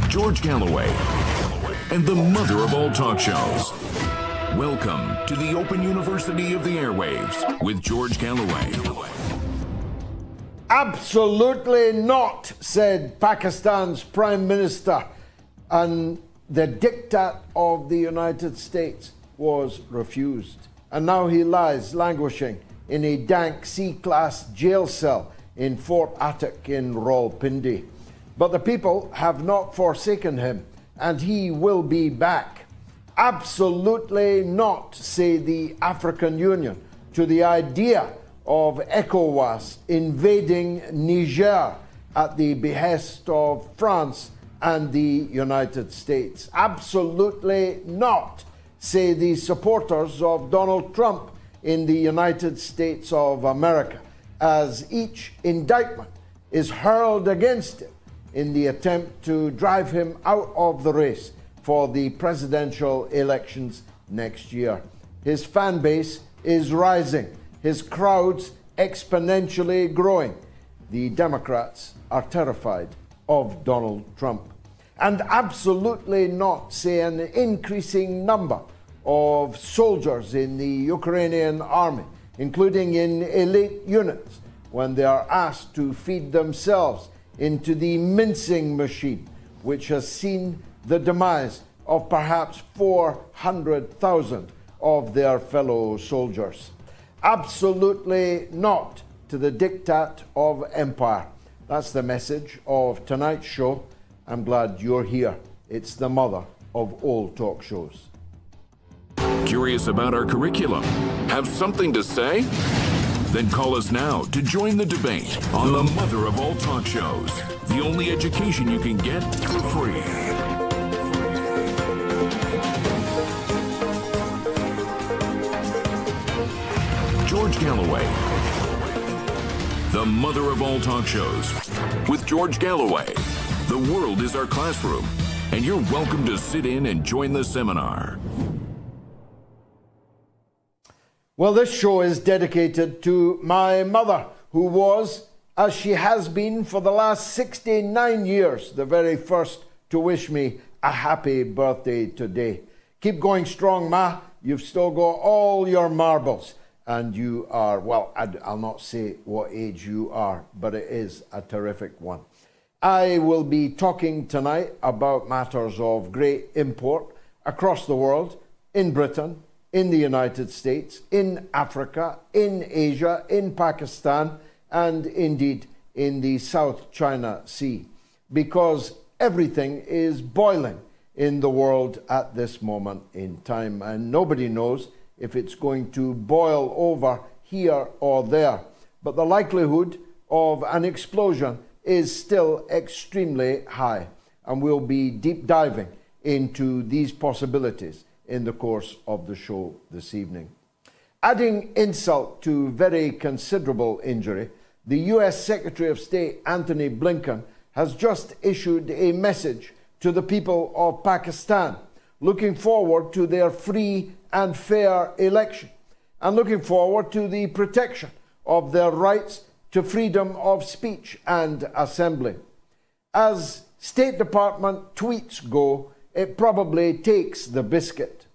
George Galloway, and the mother of all talk shows. Welcome to the Open University of the Airwaves with George Galloway. Absolutely not, said Pakistan's Prime Minister, and the diktat of the United States was refused. And now he lies languishing in a dank C-class jail cell in Fort Attic in Rawalpindi. But the people have not forsaken him, and he will be back. Absolutely not, say the African Union, to the idea of ECOWAS invading Niger at the behest of France and the United States. Absolutely not, say the supporters of Donald Trump in the United States of America, as each indictment is hurled against him in the attempt to drive him out of the race for the presidential elections next year. His fan base is rising, his crowds exponentially growing. The Democrats are terrified of Donald Trump. And absolutely not, say, an increasing number of soldiers in the Ukrainian army, including in elite units, when they are asked to feed themselves into the mincing machine, which has seen the demise of perhaps 400,000 of their fellow soldiers. Absolutely not to the diktat of empire. That's the message of tonight's show. I'm glad you're here. It's the mother of all talk shows. Curious about our curriculum? Have something to say? Then call us now to join the debate on the mother of all talk shows. The only education you can get for free. George Galloway, the mother of all talk shows. With George Galloway, the world is our classroom, and you're welcome to sit in and join the seminar. Well, this show is dedicated to my mother, who was, as she has been for the last 69 years, the very first to wish me a happy birthday today. Keep going strong, Ma. You've still got all your marbles. And you are, well, I'll not say what age you are, but it is a terrific one. I will be talking tonight about matters of great import across the world, in Britain, in the United States, in Africa, in Asia, in Pakistan, and indeed in the South China Sea, because everything is boiling in the world at this moment in time, and nobody knows if it's going to boil over here or there. But the likelihood of an explosion is still extremely high, and we'll be deep diving into these possibilities in the course of the show this evening. Adding insult to very considerable injury, the US Secretary of State Antony Blinken has just issued a message to the people of Pakistan, looking forward to their free and fair election, and looking forward to the protection of their rights to freedom of speech and assembly. As State Department tweets go, it probably takes the biscuit.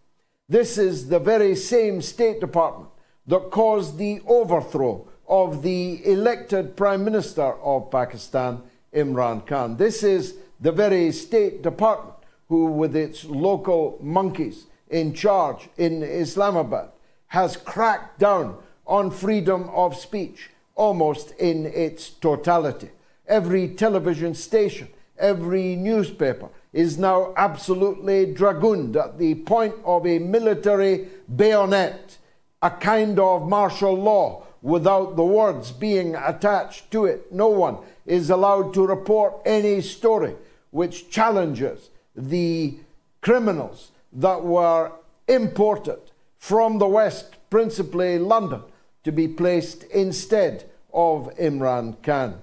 This is the very same State Department that caused the overthrow of the elected Prime Minister of Pakistan, ImranKhan. This is the very State Department who, with its local monkeys in charge in Islamabad, has cracked down on freedom of speech almost in its totality. Every television station, every newspaper is now absolutely dragooned at the point of a military bayonet, a kind of martial law without the words being attached to it. No one is allowed to report any story which challenges the criminals that were imported from the West, principally London, to be placed instead of ImranKhan.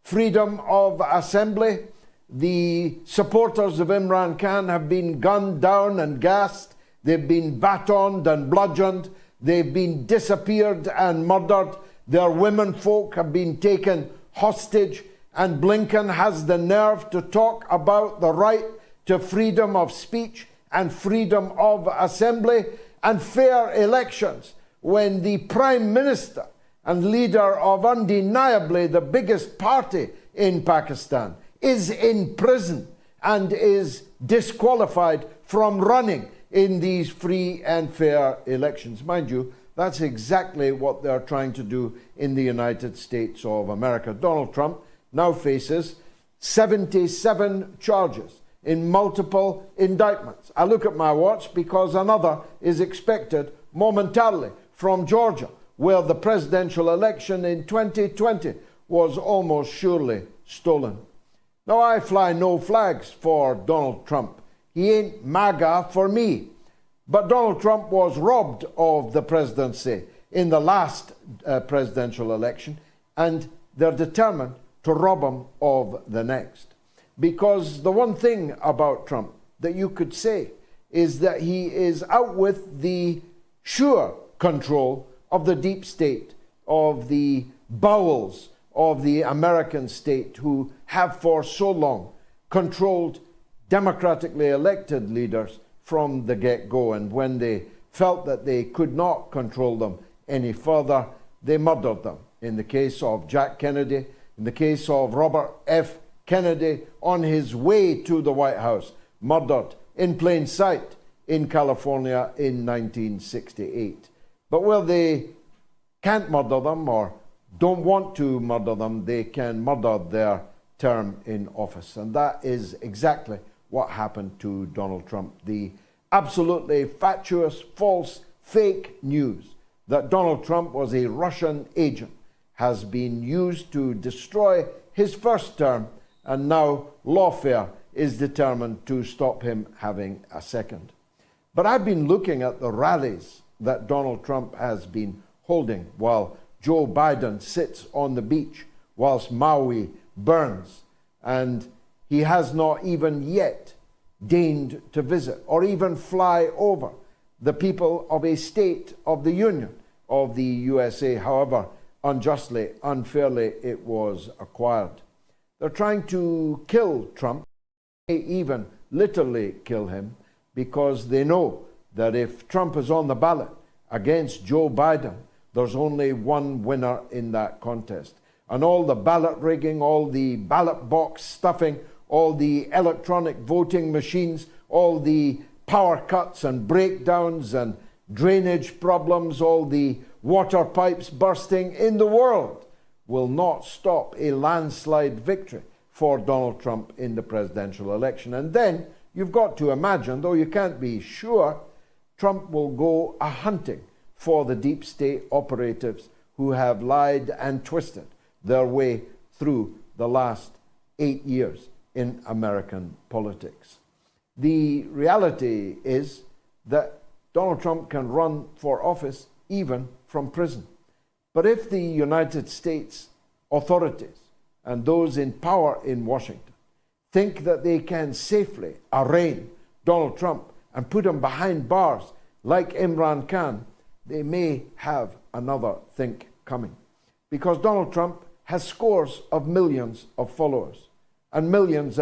Freedom of assembly. The supporters of ImranKhan have been gunned down and gassed. They've been batoned and bludgeoned. They've been disappeared and murdered. Their women folk have been taken hostage. and Blinken has the nerve to talk about the right to freedom of speech and freedom of assembly and fair elections when the Prime Minister and leader of undeniably the biggest party in Pakistan is in prison and is disqualified from running in these free and fair elections. Mind you, that's exactly what they're trying to do in the United States of America. Donald Trump now faces 77 charges in multiple indictments. I look at my watch because another is expected momentarily from Georgia, where the presidential election in 2020 was almost surely stolen. Now, I fly no flags for Donald Trump. He ain't MAGA for me. But Donald Trump was robbed of the presidency in the last presidential election, and they're determined to rob him of the next. Because the one thing about Trump that you could say is that he is out with the sure control of the deep state, of the bowels of the American state, who have for so long controlled democratically elected leaders from the get-go. And when they felt that they could not control them any further, they murdered them. In the case of Jack Kennedy, in the case of Robert F. Kennedy on his way to the White House, murdered in plain sight in California in 1968. But where they can't murder them or don't want to murder them, they can murder their term in office. And that is exactly what happened to Donald Trump. The absolutely fatuous, false, fake news that Donald Trump was a Russian agent has been used to destroy his first term, and now lawfare is determined to stop him having a second. But I've been looking at the rallies that Donald Trump has been holding while Joe Biden sits on the beach whilst Maui burns, and he has not even yet deigned to visit or even fly over the people of a state of the Union of the USA, however unjustly, unfairly it was acquired. They're trying to kill Trump, even literally kill him, because they know that if Trump is on the ballot against Joe Biden, there's only one winner in that contest. And all the ballot rigging, all the ballot box stuffing, all the electronic voting machines, all the power cuts and breakdowns and drainage problems, all the water pipes bursting in the world will not stop a landslide victory for Donald Trump in the presidential election. And then you've got to imagine, though you can't be sure, Trump will go a-hunting for the deep state operatives who have lied and twisted their way through the last 8 years in American politics. The reality is that Donald Trump can run for office even from prison. But if the United States authorities and those in power in Washington think that they can safely arraign Donald Trump and put him behind bars like MIDSUMMER, they may have another think coming. Because Donald Trump has scores of millions of followers, and millions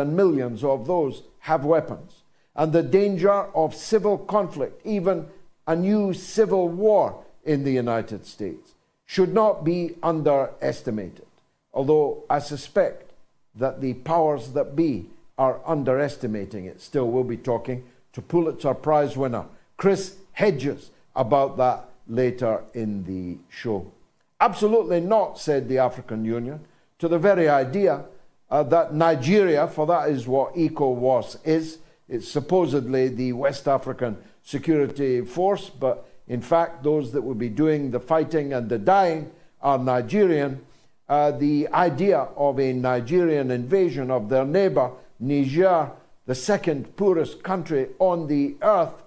of those have weapons. And the danger of civil conflict, even a new civil war in the United States, should not be underestimated. Although I suspect that the powers that be are underestimating it. Still, we'll be talking to Pulitzer Prize winner Chris Hedges about that later in the show. Absolutely not, said the African Union, to the very idea that Nigeria, for that is what ECOWAS is, it's supposedly the West African Security Force, but in fact those that will be doing the fighting and the dying are Nigerian. The idea of a Nigerian invasion of their neighbor, Niger, the second poorest country on the earth,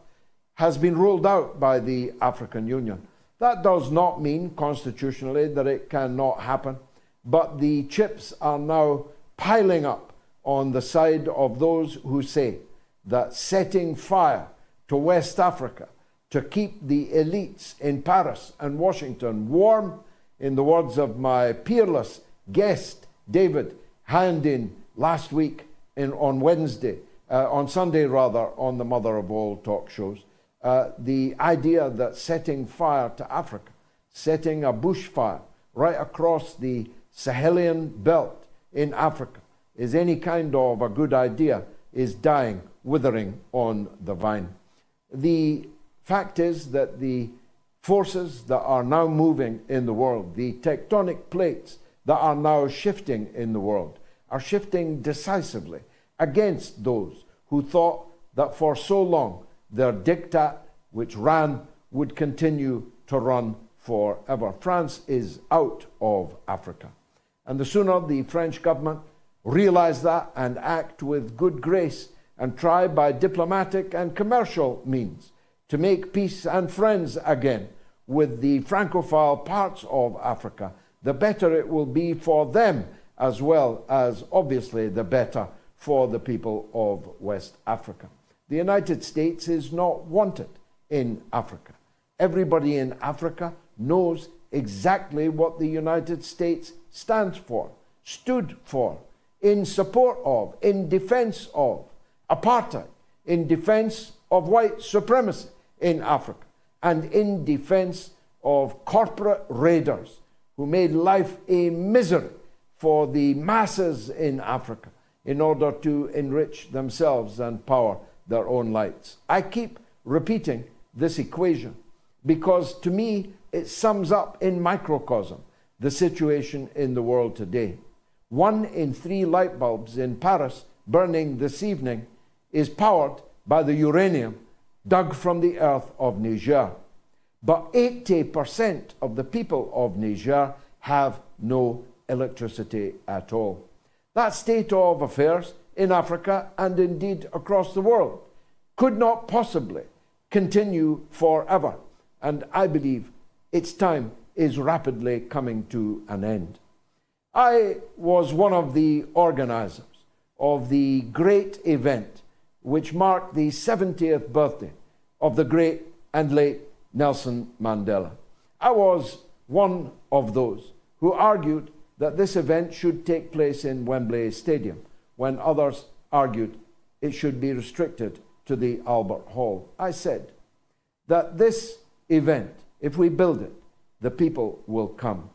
has been ruled out by the African Union. That does not mean constitutionally that it cannot happen, but the chips are now piling up on the side of those who say that setting fire to West Africa to keep the elites in Paris and Washington warm, in the words of my peerless guest, David, hand in last week on Sunday rather, on the mother of all talk shows, the idea that setting fire to Africa, setting a bushfire right across the Sahelian belt in Africa is any kind of a good idea is dying, withering on the vine. The fact is that the forces that are now moving in the world, the tectonic plates that are now shifting in the world, are shifting decisively against those who thought that for so long their diktat, which ran, would continue to run forever. France is out of Africa. And the sooner the French government realize that and act with good grace and try by diplomatic and commercial means to make peace and friends again with the Francophile parts of Africa, the better it will be for them, as well as obviously the better for the people of West Africa. The United States is not wanted in Africa. Everybody in Africa knows exactly what the United States stands for, stood for, in support of, in defense of apartheid, in defense of white supremacy in Africa, and in defense of corporate raiders who made life a misery for the masses in Africa in order to enrich themselves and power their own lives. I keep repeating this equation because to me it sums up in microcosm the situation in the world today. 1 in 3 light bulbs in Paris burning this evening is powered by the uranium dug from the earth of Niger. But 80% of the people of Niger have no electricity at all. That state of affairs in Africa and indeed across the world could not possibly continue forever. And I believe its time is rapidly coming to an end. I was one of the organizers of the great event which marked the 70th birthday of the great and late Nelson Mandela. I was one of those who argued that this event should take place in Wembley Stadium, when others argued it should be restricted to the Albert Hall. I said that this event, if we build it, the people will come.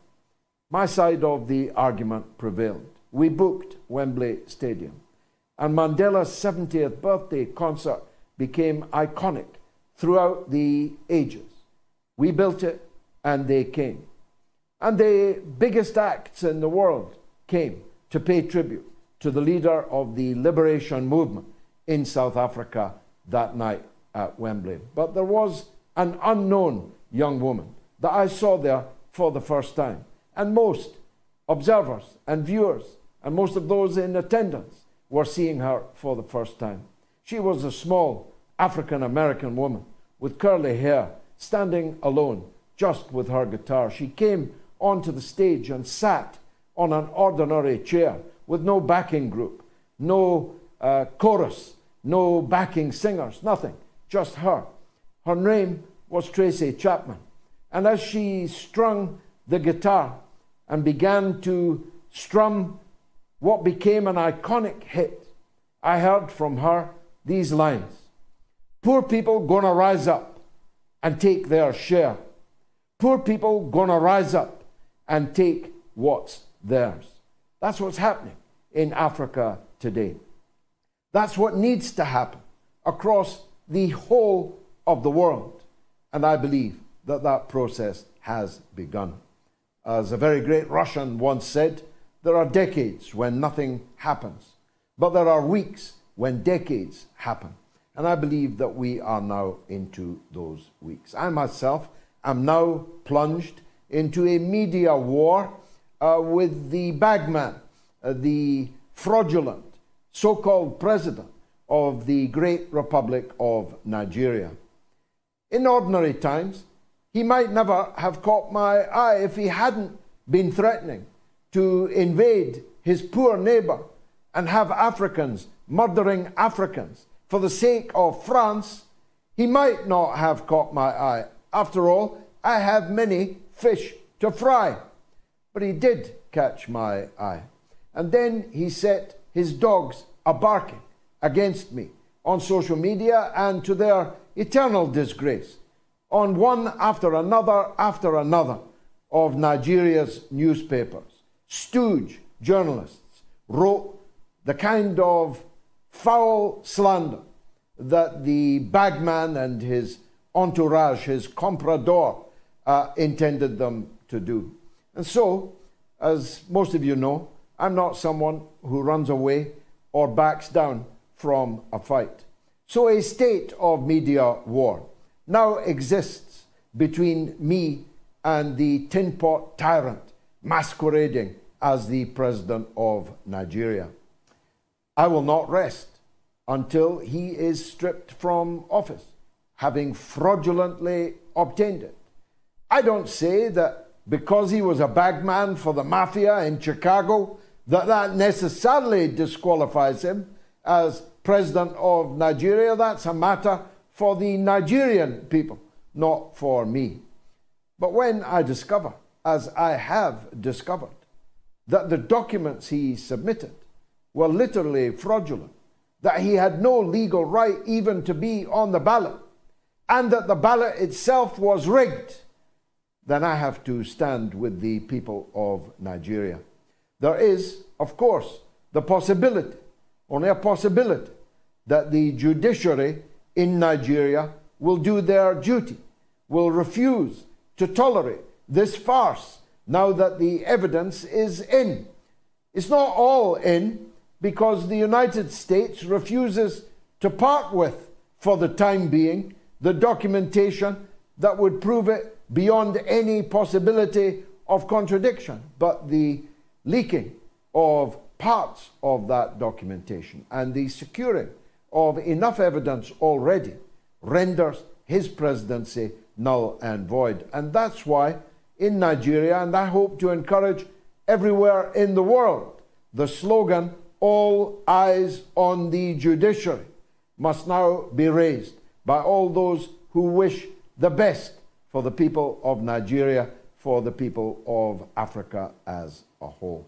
My side of the argument prevailed. We booked Wembley Stadium, and Mandela's 70th birthday concert became iconic throughout the ages. We built it, and they came. And the biggest acts in the world came to pay tribute to the leader of the liberation movement in South Africa that night at Wembley. But there was an unknown young woman that I saw there for the first time. And most observers and viewers and most of those in attendance were seeing her for the first time. She was a small African-American woman with curly hair, standing alone, just with her guitar. She came onto the stage and sat on an ordinary chair with no backing group, no chorus, no backing singers, nothing, just her. Her name was Tracy Chapman. And as she strung the guitar and began to strum what became an iconic hit, I heard from her these lines: "Poor people gonna rise up and take their share. Poor people gonna rise up and take what's theirs." That's what's happening in Africa today. That's what needs to happen across the whole of the world. And I believe that that process has begun. As a very great Russian once said, there are decades when nothing happens, but there are weeks when decades happen. And I believe that we are now into those weeks. I myself am now plunged into a media war with the bagman, the fraudulent so-called president of the great Republic of Nigeria. In ordinary times, he might never have caught my eye if he hadn't been threatening to invade his poor neighbor and have Africans murdering Africans for the sake of France. He might not have caught my eye. After all, I have many fish to fry. But he did catch my eye. And then he set his dogs a-barking against me on social media, and to their eternal disgrace, on one after another of Nigeria's newspapers, stooge journalists wrote the kind of foul slander that the bagman and his entourage, his comprador, intended them to do. And so, as most of you know, I'm not someone who runs away or backs down from a fight. So a state of media war now exists between me and the tin pot tyrant masquerading as the president of Nigeria. I will not rest until he is stripped from office, having fraudulently obtained it. I don't say that because he was a bagman for the mafia in Chicago, that necessarily disqualifies him as president of Nigeria. That's a matter for the Nigerian people, not for me. But when I discover, as I have discovered, that the documents he submitted were literally fraudulent, that he had no legal right even to be on the ballot, and that the ballot itself was rigged, then I have to stand with the people of Nigeria. There is, of course, the possibility, only a possibility, that the judiciary in Nigeria will do their duty, will refuse to tolerate this farce now that the evidence is in. It's not all in because the United States refuses to part with, for the time being, the documentation that would prove it beyond any possibility of contradiction. But the leaking of parts of that documentation and the securing of enough evidence already renders his presidency null and void. And that's why in Nigeria, and I hope to encourage everywhere in the world, the slogan, "All eyes on the judiciary," must now be raised by all those who wish the best for the people of Nigeria, for the people of Africa as a whole.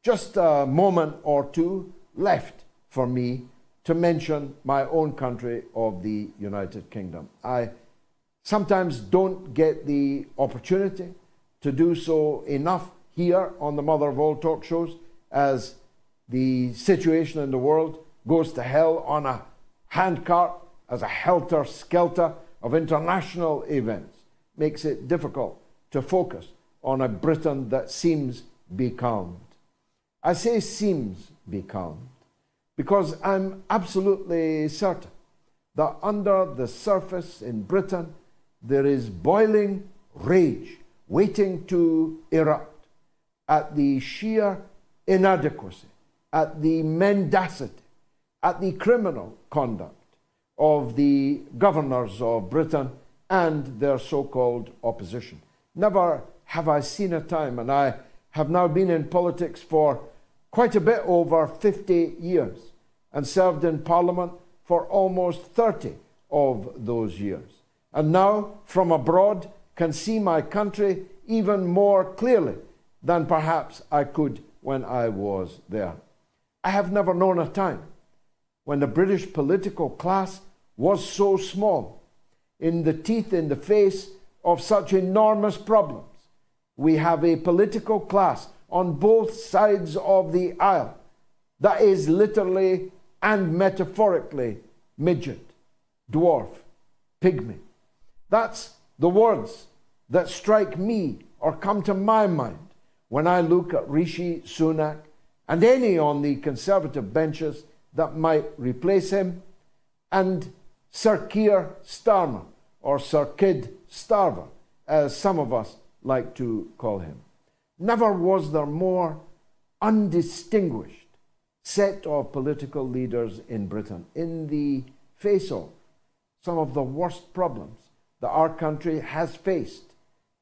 Just a moment or two left for me to mention my own country of the United Kingdom. I sometimes don't get the opportunity to do so enough here on the mother of all talk shows, as the situation in the world goes to hell on a handcart as a helter-skelter of international events. Makes it difficult to focus on a Britain that seems becalmed. I say seems becalmed because I'm absolutely certain that under the surface in Britain there is boiling rage waiting to erupt at the sheer inadequacy, at the mendacity, at the criminal conduct of the governors of Britain and their so-called opposition. Never have I seen a time, and I have now been in politics for quite a bit over 50 years and served in Parliament for almost 30 of those years. And now, from abroad, can see my country even more clearly than perhaps I could when I was there. I have never known a time when the British political class was so small, in the face of such enormous problems. We have a political class on both sides of the aisle that is literally and metaphorically midget, dwarf, pygmy. That's the words that strike me or come to my mind when I look at Rishi Sunak and any on the Conservative benches that might replace him, and Sir Keir Starmer, or Sir Kid Starver, as some of us like to call him. Never was there more undistinguished set of political leaders in Britain in the face of some of the worst problems that our country has faced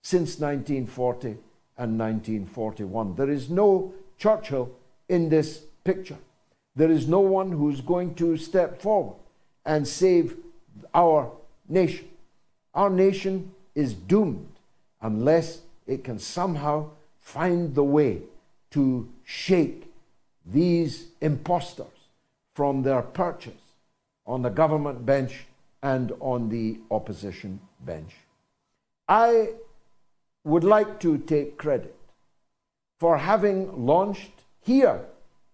since 1940 and 1941. There is no Churchill in this picture. There is no one who's going to step forward and save our nation. Our nation is doomed unless it can somehow find the way to shake these impostors from their perches on the government bench and on the opposition bench. I would like to take credit for having launched here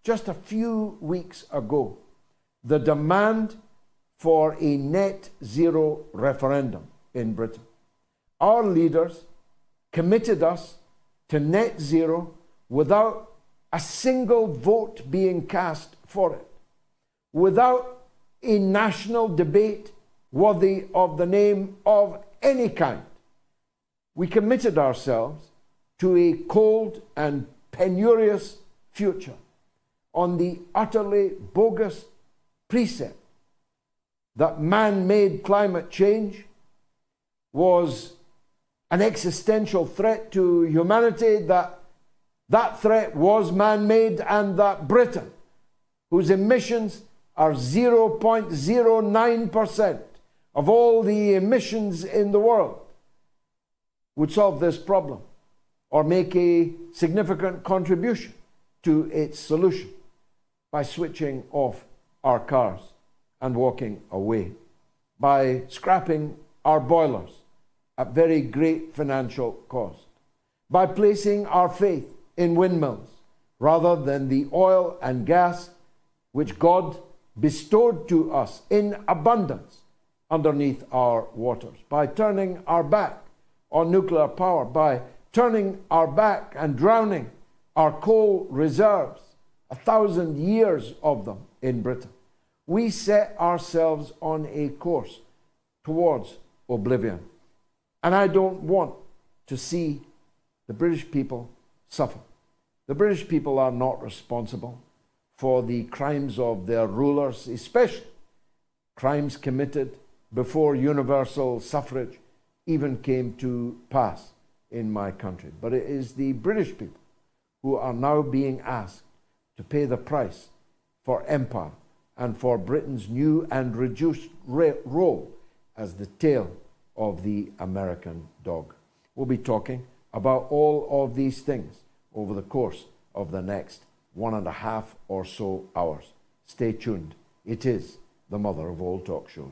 just a few weeks ago the demand for a net zero referendum in Britain. Our leaders committed us to net zero without a single vote being cast for it, without a national debate worthy of the name of any kind. We committed ourselves to a cold and penurious future on the utterly bogus precept that man-made climate change was an existential threat to humanity, that threat was man-made, and that Britain, whose emissions are 0.09% of all the emissions in the world, would solve this problem or make a significant contribution to its solution by switching off our cars and walking away, by scrapping our boilers at very great financial cost, by placing our faith in windmills rather than the oil and gas which God bestowed to us in abundance underneath our waters, by turning our back on nuclear power, by turning our back and drowning our coal reserves, 1,000 years of them in Britain. We set ourselves on a course towards oblivion. And I don't want to see the British people suffer. The British people are not responsible for the crimes of their rulers, especially crimes committed before universal suffrage even came to pass in my country. But it is the British people who are now being asked to pay the price for empire and for Britain's new and reduced role as the tail of the American dog. We'll be talking about all of these things over the course of the next 1.5 or so hours. Stay tuned. It is the mother of all talk shows.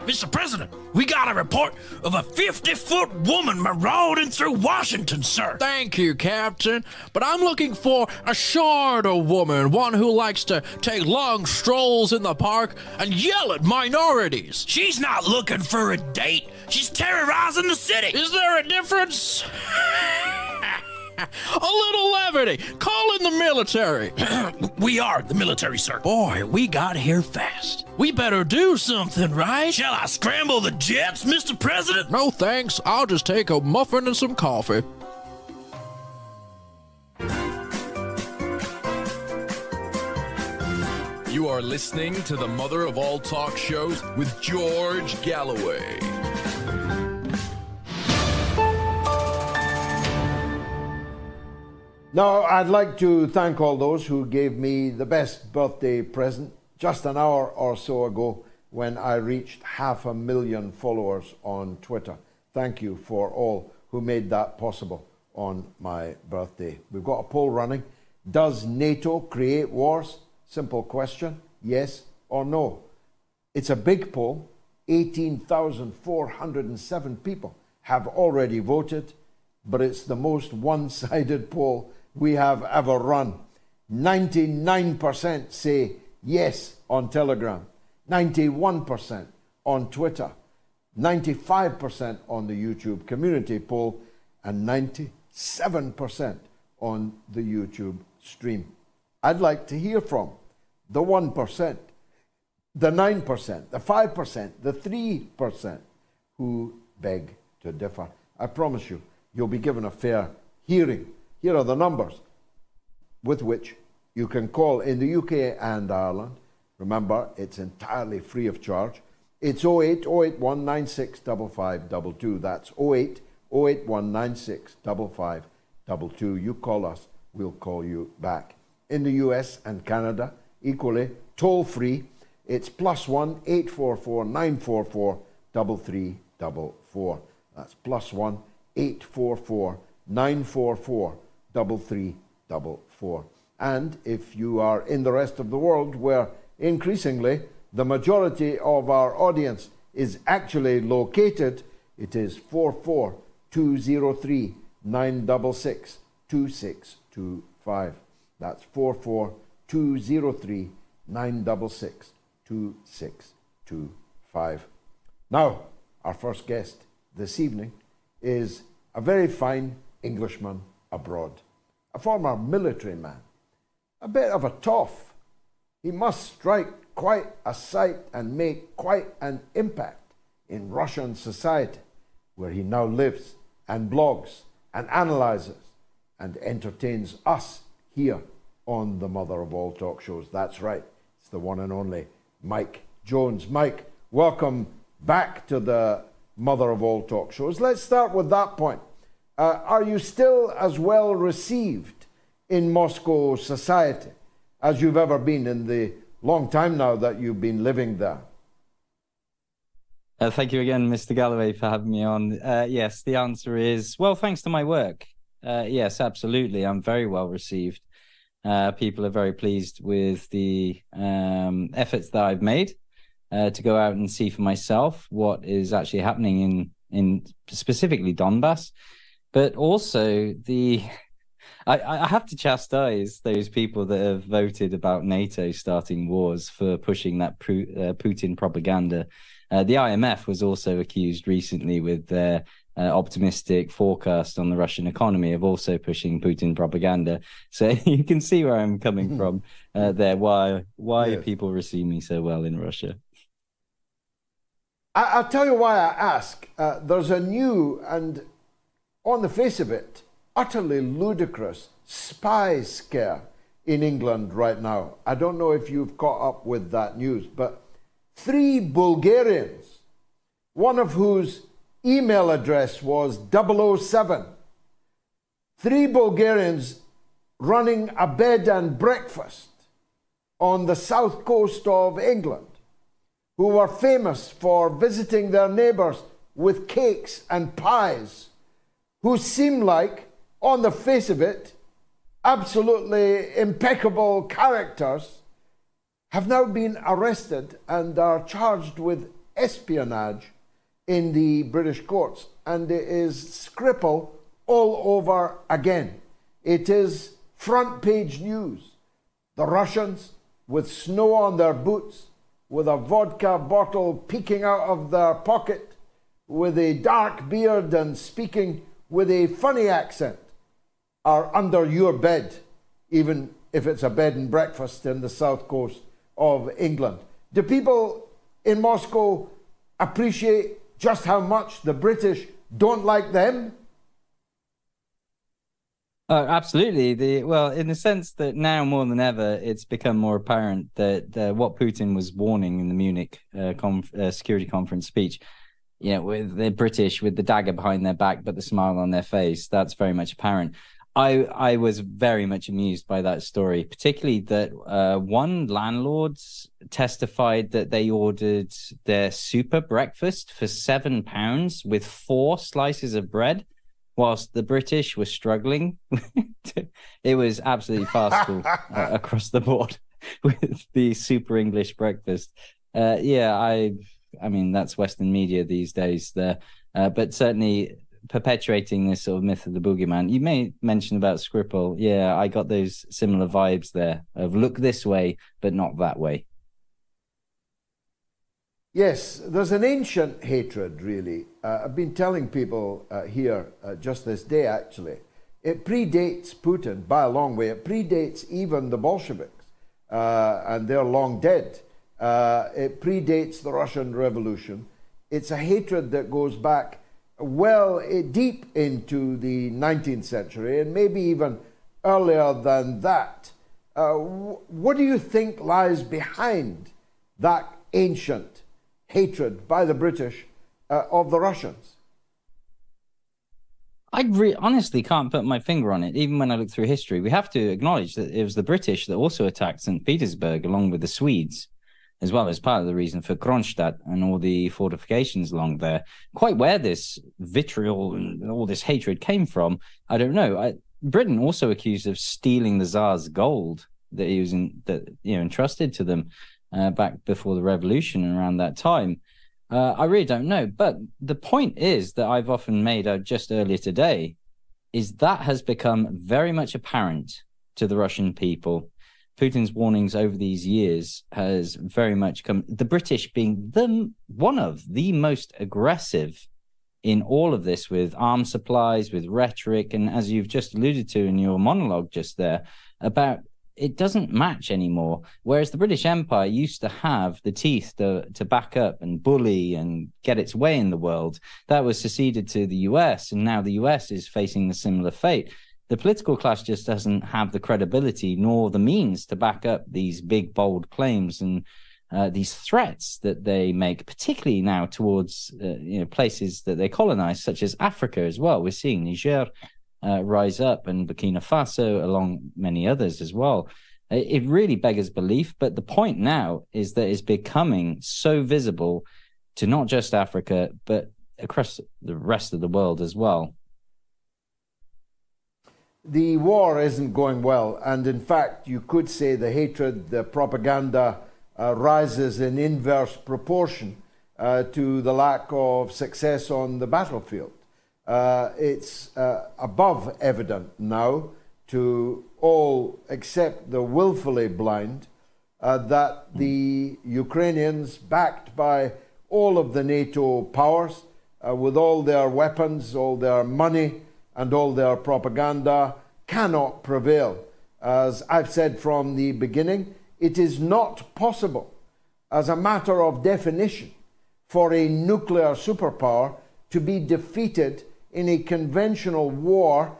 Mr. President, we got a report of a 50-foot woman marauding through Washington, sir. Thank you, Captain. But I'm looking for a shorter woman, one who likes to take long strolls in the park and yell at minorities. She's not looking for a date. She's terrorizing the city. Is there a difference? A little levity. Call in the military. We are the military, sir. Boy, we got here fast. We better do something, right? Shall I scramble the jets, Mr. President? No thanks. I'll just take a muffin and some coffee. You are listening to the mother of all talk shows with George Galloway. Now, I'd like to thank all those who gave me the best birthday present just an hour or so ago when I reached 500,000 followers on Twitter. Thank you for all who made that possible on my birthday. We've got a poll running. Does NATO create wars? Simple question. Yes or no? It's a big poll. 18,407 people have already voted, but it's the most one-sided poll we have ever run. 99% say yes on Telegram, 91% on Twitter, 95% on the YouTube community poll, and 97% on the YouTube stream. I'd like to hear from the 1%, the 9%, the 5%, the 3% who beg to differ. I promise you, you'll be given a fair hearing. Here are the numbers with which you can call in the UK and Ireland. Remember, it's entirely free of charge. It's 08 081 96 5522. That's 08 081 96 5522. You call us we'll call you back. In the US and Canada, equally, toll free, it's +1 844 944 3344. That's +1 844 944 3344. And if you are in the rest of the world, where increasingly the majority of our audience is actually located, it is 44203 966 2625. That's 44203 966 2625. Now, our first guest this evening is a very fine Englishman abroad, a former military man, a bit of a toff. He must strike quite a sight and make quite an impact in Russian society, where he now lives and blogs and analyzes and entertains us here on the mother of all talk shows. That's right, it's the one and only Mike Jones. Mike, welcome back to the mother of all talk shows. Let's start with that point. Are you still as well received in Moscow society as you've ever been in the long time now that you've been living there? Thank you again, Mr. Galloway, for having me on. Yes, the answer is, well, thanks to my work. Yes, absolutely. I'm very well received. People are very pleased with the efforts that I've made to go out and see for myself what is actually happening in specifically Donbass. But also I have to chastise those people that have voted about NATO starting wars for pushing that Putin propaganda. The IMF was also accused recently with their optimistic forecast on the Russian economy of also pushing Putin propaganda. So you can see where I'm coming from there, why yes. People receive me so well in Russia. I'll tell you why I ask. There's a new and, on the face of it, utterly ludicrous spy scare in England right now. I don't know if you've caught up with that news, but 3 Bulgarians, one of whose email address was 007, 3 Bulgarians running a bed and breakfast on the south coast of England, who were famous for visiting their neighbours with cakes and pies, who seem like, on the face of it, absolutely impeccable characters, have now been arrested and are charged with espionage in the British courts. And it is Skripal all over again. It is front page news. The Russians, with snow on their boots, with a vodka bottle peeking out of their pocket, with a dark beard and speaking with a funny accent, are under your bed, even if it's a bed and breakfast in the south coast of England. Do people in Moscow appreciate just how much the British don't like them? Absolutely. Well, in the sense that now more than ever, it's become more apparent that what Putin was warning in the Munich security conference speech, with the British with the dagger behind their back but the smile on their face, that's very much apparent. I was very much amused by that story, particularly that one landlord testified that they ordered their super breakfast for £7 with 4 slices of bread, whilst the British were struggling. It was absolutely farcical across the board with the super English breakfast. I mean, that's Western media these days there, but certainly perpetuating this sort of myth of the boogeyman. You may mention about Skripal. Yeah, I got those similar vibes there of look this way, but not that way. Yes, there's an ancient hatred, really. I've been telling people here just this day, actually. It predates Putin by a long way. It predates even the Bolsheviks, and they're long dead. It predates the Russian Revolution. It's a hatred that goes back well deep into the 19th century, and maybe even earlier than that. What do you think lies behind that ancient hatred by the British of the Russians? Honestly can't put my finger on it. Even when I look through history, we have to acknowledge that it was the British that also attacked St. Petersburg along with the Swedes, as well as part of the reason for Kronstadt and all the fortifications along there. Quite where this vitriol and all this hatred came from, I don't know. Britain also accused of stealing the Tsar's gold that he was entrusted to them back before the revolution and around that time. I really don't know. But the point is that I've often made just earlier today is that has become very much apparent to the Russian people. Putin's warnings over these years has very much come, the British being one of the most aggressive in all of this with arms supplies, with rhetoric, and as you've just alluded to in your monologue just there, about it doesn't match anymore. Whereas the British Empire used to have the teeth to back up and bully and get its way in the world. That was seceded to the US, and now the US is facing a similar fate. The political class just doesn't have the credibility nor the means to back up these big, bold claims and these threats that they make, particularly now towards places that they colonize, such as Africa as well. We're seeing Niger rise up and Burkina Faso, along many others as well. It really beggars belief, but the point now is that it's becoming so visible to not just Africa, but across the rest of the world as well. The war isn't going well, and in fact, you could say the hatred, the propaganda rises in inverse proportion to the lack of success on the battlefield. It's above evident now to all except the willfully blind that the Ukrainians, backed by all of the NATO powers, with all their weapons, all their money, and all their propaganda, cannot prevail. As I've said from the beginning, it is not possible, as a matter of definition, for a nuclear superpower to be defeated in a conventional war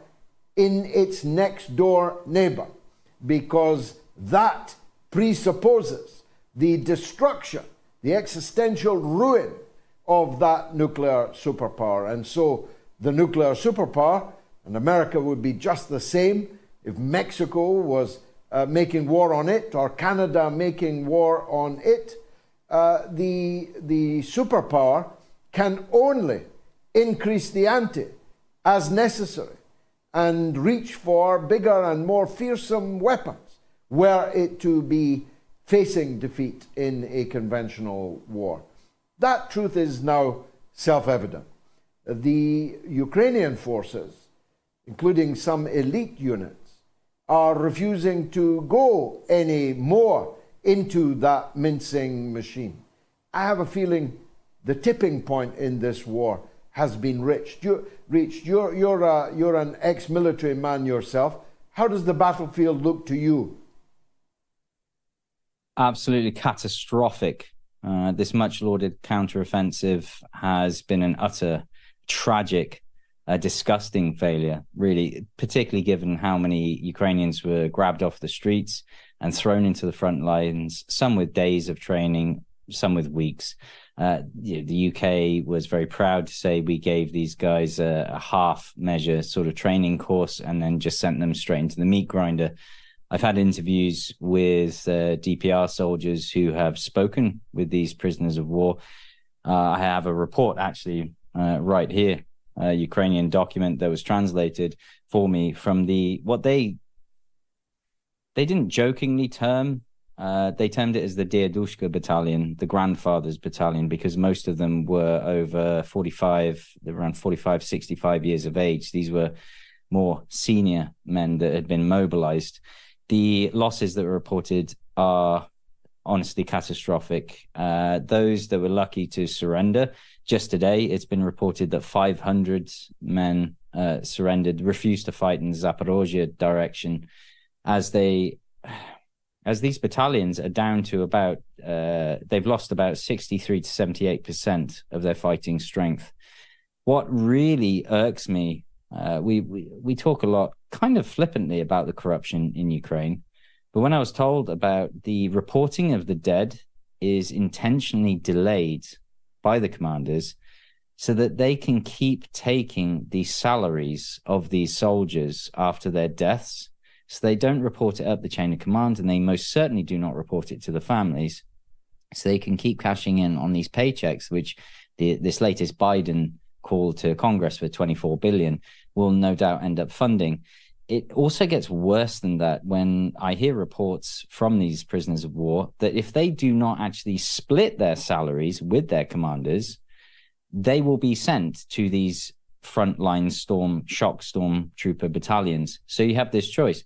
in its next door neighbor, because that presupposes the destruction, the existential ruin of that nuclear superpower. And so the nuclear superpower, and America would be just the same if Mexico was making war on it, or Canada making war on it. The superpower can only increase the ante as necessary and reach for bigger and more fearsome weapons were it to be facing defeat in a conventional war. That truth is now self-evident. The Ukrainian forces, including some elite units, are refusing to go any more into that mincing machine. I have a feeling the tipping point in this war has been reached. You're an ex-military man yourself. How does the battlefield look to you? Absolutely catastrophic. This much-lauded counteroffensive has been an utter tragic, disgusting failure, really, particularly given how many Ukrainians were grabbed off the streets and thrown into the front lines, some with days of training, some with weeks. The UK was very proud to say we gave these guys a half-measure sort of training course and then just sent them straight into the meat grinder. I've had interviews with DPR soldiers who have spoken with these prisoners of war. I have a report actually right here, a Ukrainian document that was translated for me from what they didn't jokingly term. They termed it as the Dedushka Battalion, the Grandfathers Battalion, because most of them were over 45, around 45, 65 years of age. These were more senior men that had been mobilized. The losses that were reported are honestly catastrophic. Those that were lucky to surrender, just today, it's been reported that 500 men surrendered, refused to fight in the Zaporozhye direction, as these battalions are down to about, they've lost about 63 to 78% of their fighting strength. What really irks me, we talk a lot, kind of flippantly, about the corruption in Ukraine, but when I was told about the reporting of the dead is intentionally delayed by the commanders so that they can keep taking the salaries of these soldiers after their deaths. So they don't report it up the chain of command, and they most certainly do not report it to the families. So they can keep cashing in on these paychecks, which this latest Biden call to Congress for $24 billion will no doubt end up funding. It also gets worse than that when I hear reports from these prisoners of war that if they do not actually split their salaries with their commanders, they will be sent to these frontline shock storm trooper battalions. So you have this choice.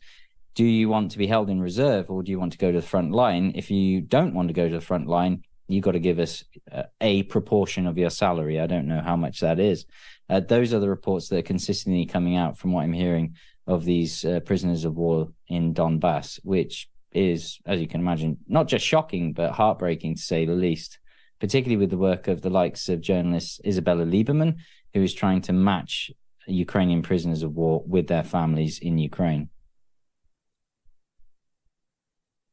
Do you want to be held in reserve, or do you want to go to the front line? If you don't want to go to the front line, you've got to give us a proportion of your salary. I don't know how much that is. Those are the reports that are consistently coming out from what I'm hearing of these prisoners of war in Donbass, which is, as you can imagine, not just shocking, but heartbreaking to say the least, particularly with the work of the likes of journalist Isabella Lieberman, who is trying to match Ukrainian prisoners of war with their families in Ukraine.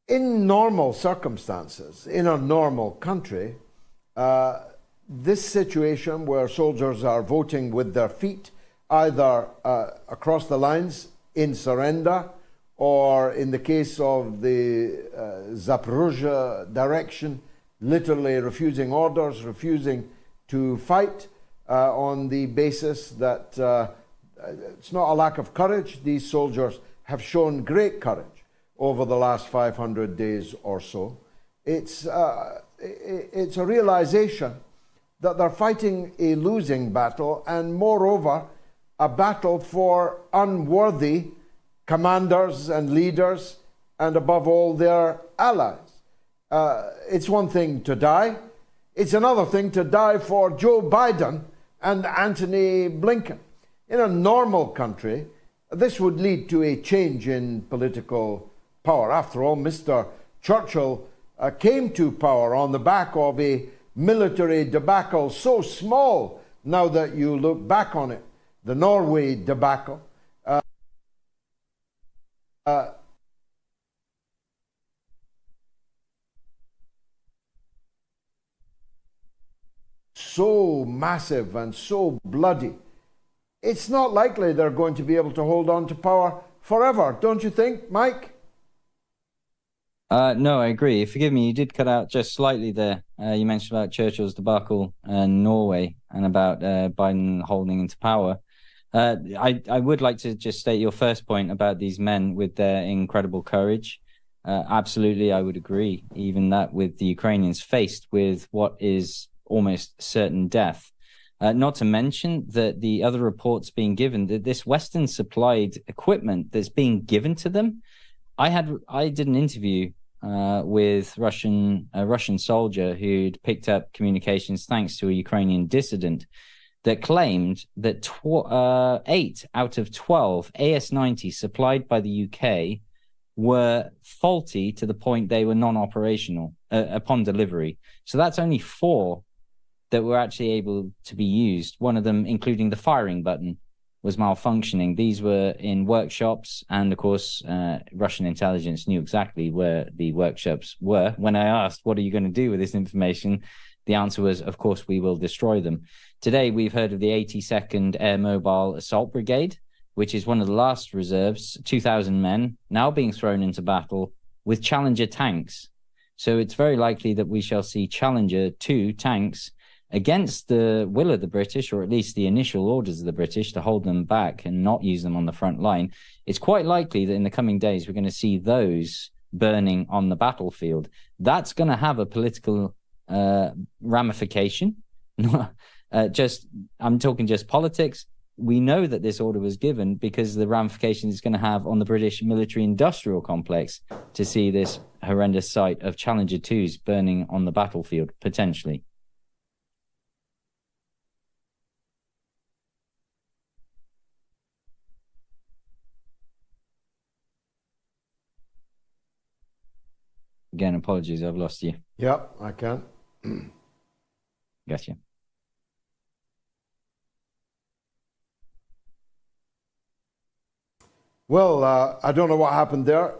In normal circumstances, in a normal country, this situation where soldiers are voting with their feet, either across the lines in surrender, or in the case of the Zaporozhye direction, literally refusing orders, refusing to fight on the basis that it's not a lack of courage. These soldiers have shown great courage over the last 500 days or so. It's a realization that they're fighting a losing battle, and moreover, a battle for unworthy commanders and leaders, and above all, their allies. It's one thing to die. It's another thing to die for Joe Biden and Antony Blinken. In a normal country, this would lead to a change in political power. After all, Mr. Churchill came to power on the back of a military debacle so small, now that you look back on it, the Norway debacle. So massive and so bloody. It's not likely they're going to be able to hold on to power forever, don't you think, Mike? No, I agree. Forgive me, you did cut out just slightly there. You mentioned about Churchill's debacle in Norway and about Biden holding into power. I would like to just state your first point about these men with their incredible courage. Absolutely, I would agree. Even that with the Ukrainians faced with what is almost certain death. Not to mention that the other reports being given, that this Western supplied equipment that's being given to them. I did an interview with a Russian soldier who'd picked up communications thanks to a Ukrainian dissident that claimed that 8 out of 12 AS-90 supplied by the UK were faulty to the point they were non-operational upon delivery. So that's only 4 that were actually able to be used. One of them, including the firing button, was malfunctioning. These were in workshops, and of course, Russian intelligence knew exactly where the workshops were. When I asked, what are you going to do with this information? The answer was, of course, we will destroy them. Today, we've heard of the 82nd Air Mobile Assault Brigade, which is one of the last reserves, 2,000 men, now being thrown into battle with Challenger tanks. So it's very likely that we shall see Challenger 2 tanks against the will of the British, or at least the initial orders of the British to hold them back and not use them on the front line. It's quite likely that in the coming days, we're going to see those burning on the battlefield. That's going to have a political ramification. I'm talking just politics. We know that this order was given because the ramifications it's going to have on the British military industrial complex to see this horrendous sight of Challenger 2s burning on the battlefield, potentially. Again, apologies, I've lost you. Yep, I can. Gotcha. Well, I don't know what happened there.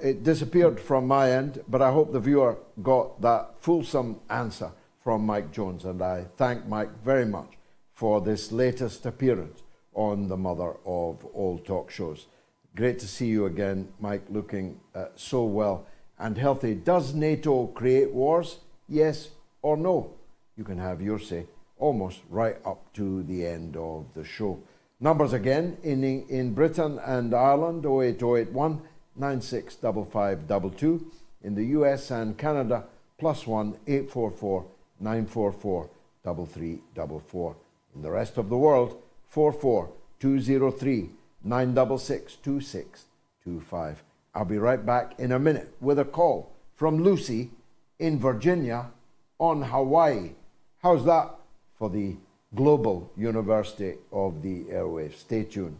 It disappeared from my end, but I hope the viewer got that fulsome answer from Mike Jones, and I thank Mike very much for this latest appearance on the mother of all talk shows. Great to see you again, Mike, looking so well and healthy. Does NATO create wars? Yes or no? You can have your say almost right up to the end of the show. Numbers again in Britain and Ireland, 08081 965522. In the US and Canada, +1 844 944 3344. In the rest of the world, 44203 966 2625. I'll be right back in a minute with a call from Lucy in Virginia on Hawaii. How's that for the Global University of the Airwaves? Stay tuned.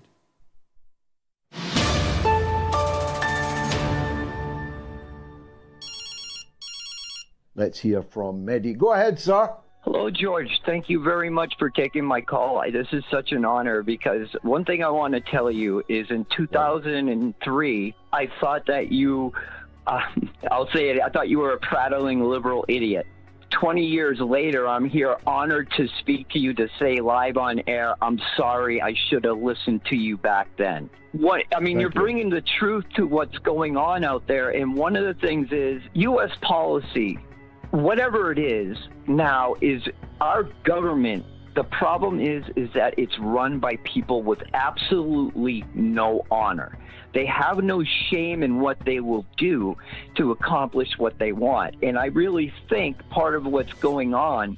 Let's hear from Mehdi. Go ahead, sir. Hello, George. Thank you very much for taking my call. This is such an honor because one thing I want to tell you is in 2003, I thought that you, I'll say it, I thought you were a prattling liberal idiot. 20 years later, I'm here honored to speak to you to say live on air, I'm sorry, I should have listened to you back then. You're bringing the truth to what's going on out there. And one of the things is U.S. policy, whatever it is now, is our government. The problem is that it's run by people with absolutely no honor. They have no shame in what they will do to accomplish what they want. And I really think part of what's going on,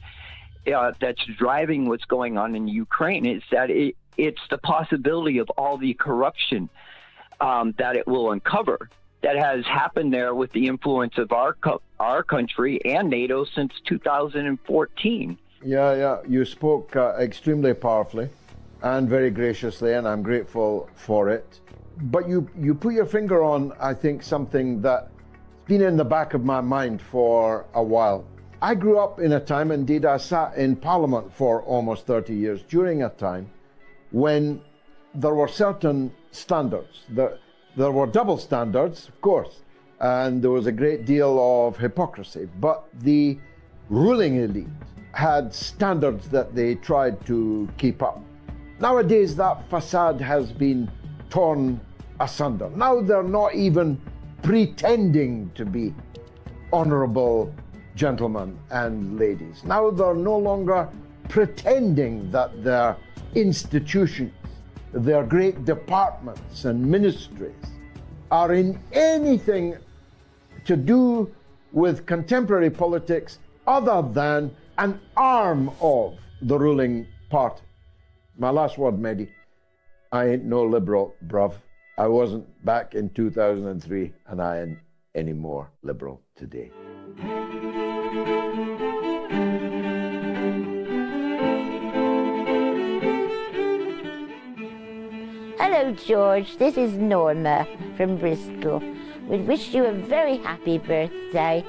that's driving what's going on in Ukraine, is that it's the possibility of all the corruption that it will uncover that has happened there with the influence of our country and NATO since 2014. Yeah. You spoke extremely powerfully and very graciously, and I'm grateful for it. But you put your finger on, I think, something that's been in the back of my mind for a while. I grew up in a time, indeed I sat in Parliament for almost 30 years, during a time when there were certain standards. There were double standards, of course, and there was a great deal of hypocrisy. But the ruling elite had standards that they tried to keep up. Nowadays, that facade has been torn asunder. Now they're not even pretending to be honorable gentlemen and ladies. Now they're no longer pretending that their institutions, their great departments and ministries are in anything to do with contemporary politics other than an arm of the ruling party. My last word, Mehdi. I ain't no liberal, bruv. I wasn't back in 2003, and I ain't any more liberal today. Hello, George. This is Norma from Bristol. We wish you a very happy birthday,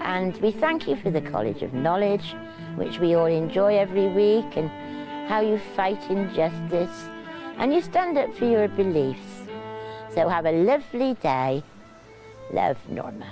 and we thank you for the College of Knowledge, which we all enjoy every week, and how you fight injustice, and you stand up for your beliefs. So have a lovely day. Love, Norma.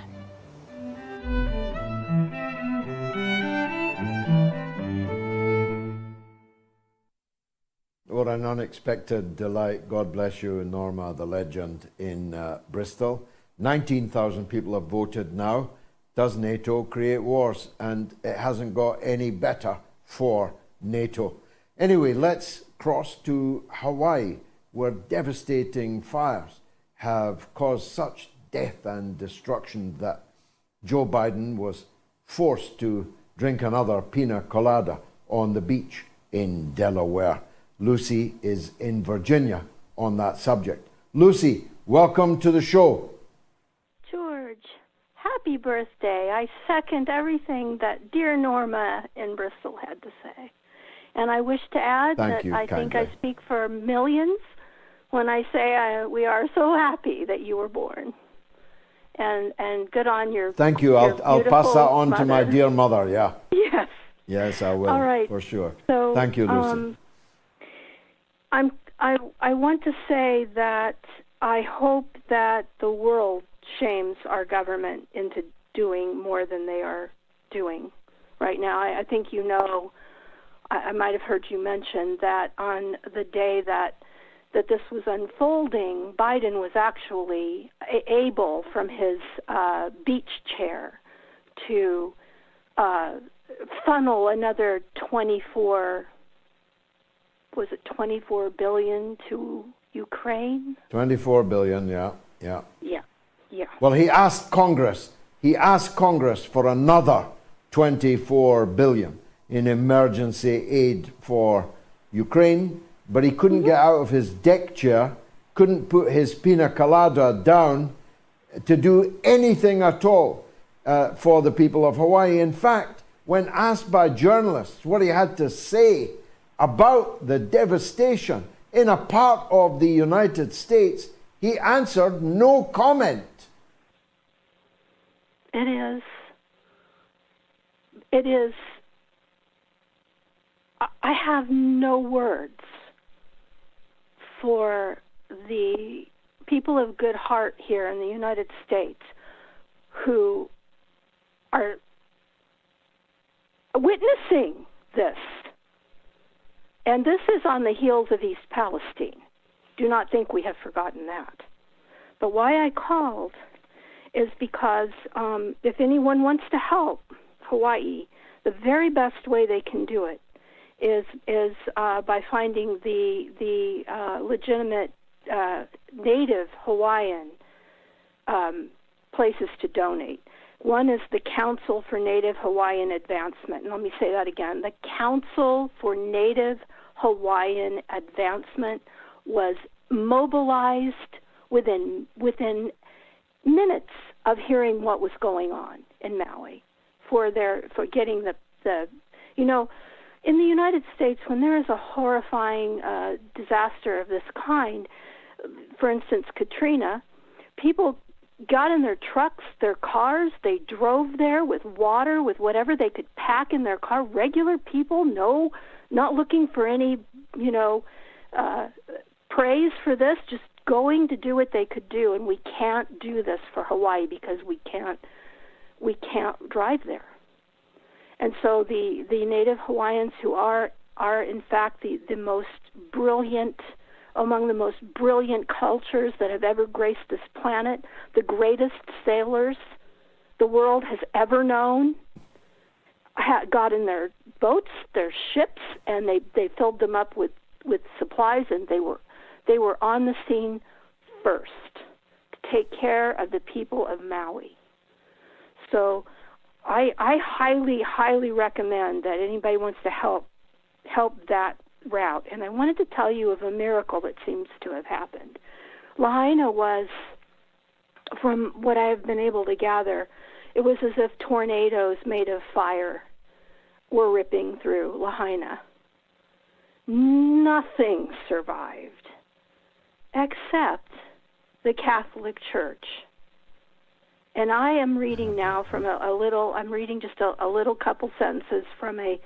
What an unexpected delight. God bless you, Norma, the legend in Bristol. 19,000 people have voted now. Does NATO create wars? And it hasn't got any better for NATO. Anyway, let's cross to Hawaii, where devastating fires have caused such death and destruction that Joe Biden was forced to drink another pina colada on the beach in Delaware. Lucy is in Virginia on that subject. Lucy, welcome to the show. George, happy birthday. I second everything that dear Norma in Bristol had to say. And I wish to add that I think I speak for millions when I say we are so happy that you were born. And good on your Thank you. I'll pass that on mother. to my dear mother, yeah. Yes. Yes, I will. All right. For sure. So, thank you, Lucy. I want to say that I hope that the world shames our government into doing more than they are doing right now. I think you know I might have heard you mention that on the day that this was unfolding, Biden was actually able from his beach chair to funnel another 24 billion to Ukraine? 24 billion, yeah. Yeah. Well, he asked Congress for another 24 billion in emergency aid for Ukraine, but he couldn't get out of his deck chair, couldn't put his pina colada down to do anything at all for the people of Hawaii. In fact, when asked by journalists what he had to say about the devastation in a part of the United States, he answered no comment. It is. I have no words for the people of good heart here in the United States who are witnessing this. And this is on the heels of East Palestine. Do not think we have forgotten that. But why I called is because if anyone wants to help Hawaii, the very best way they can do it is by finding the legitimate native Hawaiian places to donate. One is the Council for Native Hawaiian Advancement. And let me say that again. The Council for Native Hawaiian Advancement was mobilized within minutes of hearing what was going on in Maui for getting the in the United States, when there is a horrifying disaster of this kind, for instance, Katrina, people got in their trucks, their cars, they drove there with water, with whatever they could pack in their car. Regular people, not looking for any, praise for this, just going to do what they could do. And we can't do this for Hawaii because we can't drive there. And so the Native Hawaiians, who are in fact the most brilliant, among the most brilliant cultures that have ever graced this planet, the greatest sailors the world has ever known, got in their boats, their ships, and they filled them up with supplies, and they were on the scene first to take care of the people of Maui. So I highly, highly recommend that anybody wants to help that route. And I wanted to tell you of a miracle that seems to have happened. Lahaina was, from what I have been able to gather, it was as if tornadoes made of fire were ripping through Lahaina. Nothing survived except the Catholic Church. And I am reading now from I'm reading just a little couple sentences from a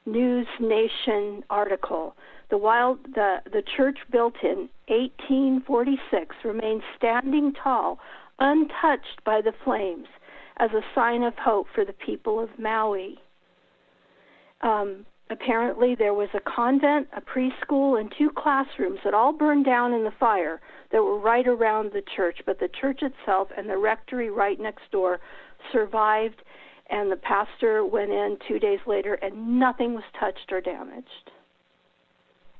News Nation article. The church built in 1846 remains standing tall, untouched by the flames, as a sign of hope for the people of Maui. Apparently there was a convent, a preschool, and 2 classrooms that all burned down in the fire that were right around the church, but the church itself and the rectory right next door survived, and the pastor went in 2 days later and nothing was touched or damaged.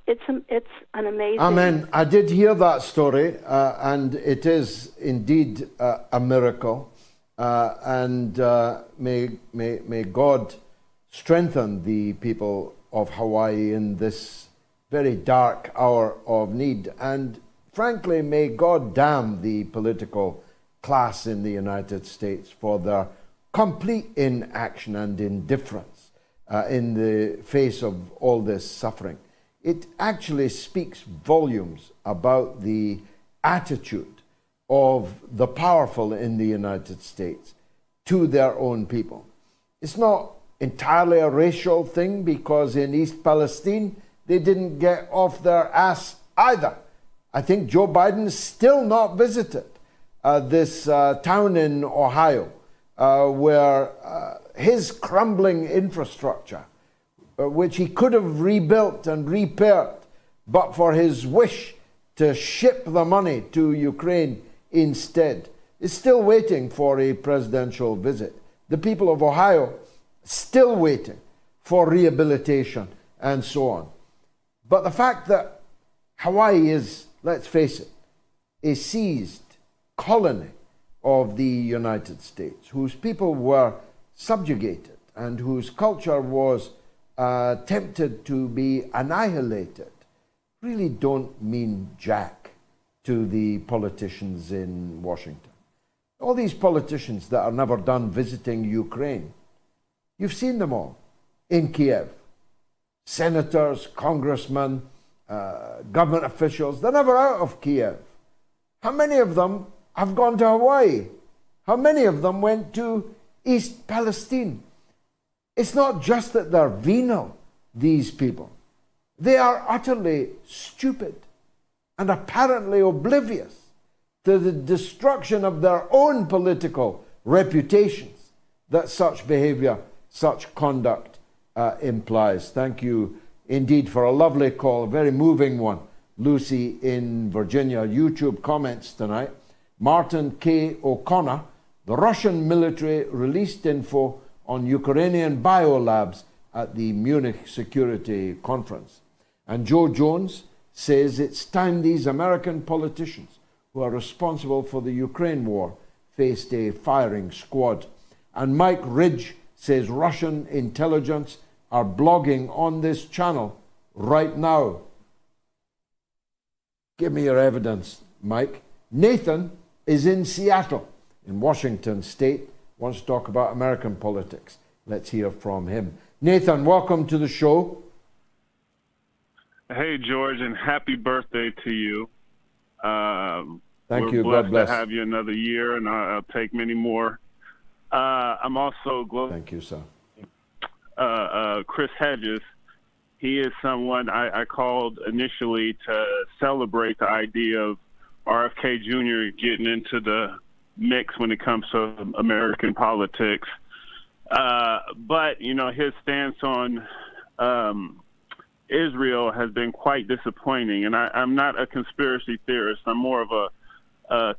It's an amazing... Amen. I did hear that story, and it is indeed a miracle, and may God strengthen the people of Hawaii in this very dark hour of need. And frankly, may God damn the political class in the United States for their complete inaction and indifference in the face of all this suffering. It actually speaks volumes about the attitude of the powerful in the United States to their own people. It's not entirely a racial thing, because in East Palestine, they didn't get off their ass either. I think Joe Biden still not visited this town in Ohio where his crumbling infrastructure which he could have rebuilt and repaired, but for his wish to ship the money to Ukraine instead, is still waiting for a presidential visit. The people of Ohio still waiting for rehabilitation and so on. But the fact that Hawaii is, let's face it, a seized colony of the United States, whose people were subjugated and whose culture was tempted to be annihilated, really don't mean jack to the politicians in Washington. All these politicians that are never done visiting Ukraine, you've seen them all in Kiev. Senators, congressmen, government officials, they're never out of Kiev. How many of them have gone to Hawaii? How many of them went to East Palestine? It's not just that they're venal, these people. They are utterly stupid and apparently oblivious to the destruction of their own political reputations that such behavior, such conduct implies. Thank you indeed for a lovely call, a very moving one. Lucy in Virginia, YouTube comments tonight. Martin K. O'Connor, the Russian military released info on Ukrainian biolabs at the Munich Security Conference. And Joe Jones says it's time these American politicians who are responsible for the Ukraine war faced a firing squad. And Mike Ridge says Russian intelligence are blogging on this channel right now. Give me your evidence, Mike. Nathan is in Seattle, in Washington State, wants to talk about American politics. Let's hear from him. Nathan, welcome to the show. Hey, George, and happy birthday to you. Thank you. We're God bless. blessed to have you another year, and I'll take many more. I'm also Thank you, sir. Chris Hedges. He is someone I called initially to celebrate the idea of RFKJr getting into the mix when it comes to American politics. But, you know, his stance on Israel has been quite disappointing. And I'm not a conspiracy theorist. I'm more of a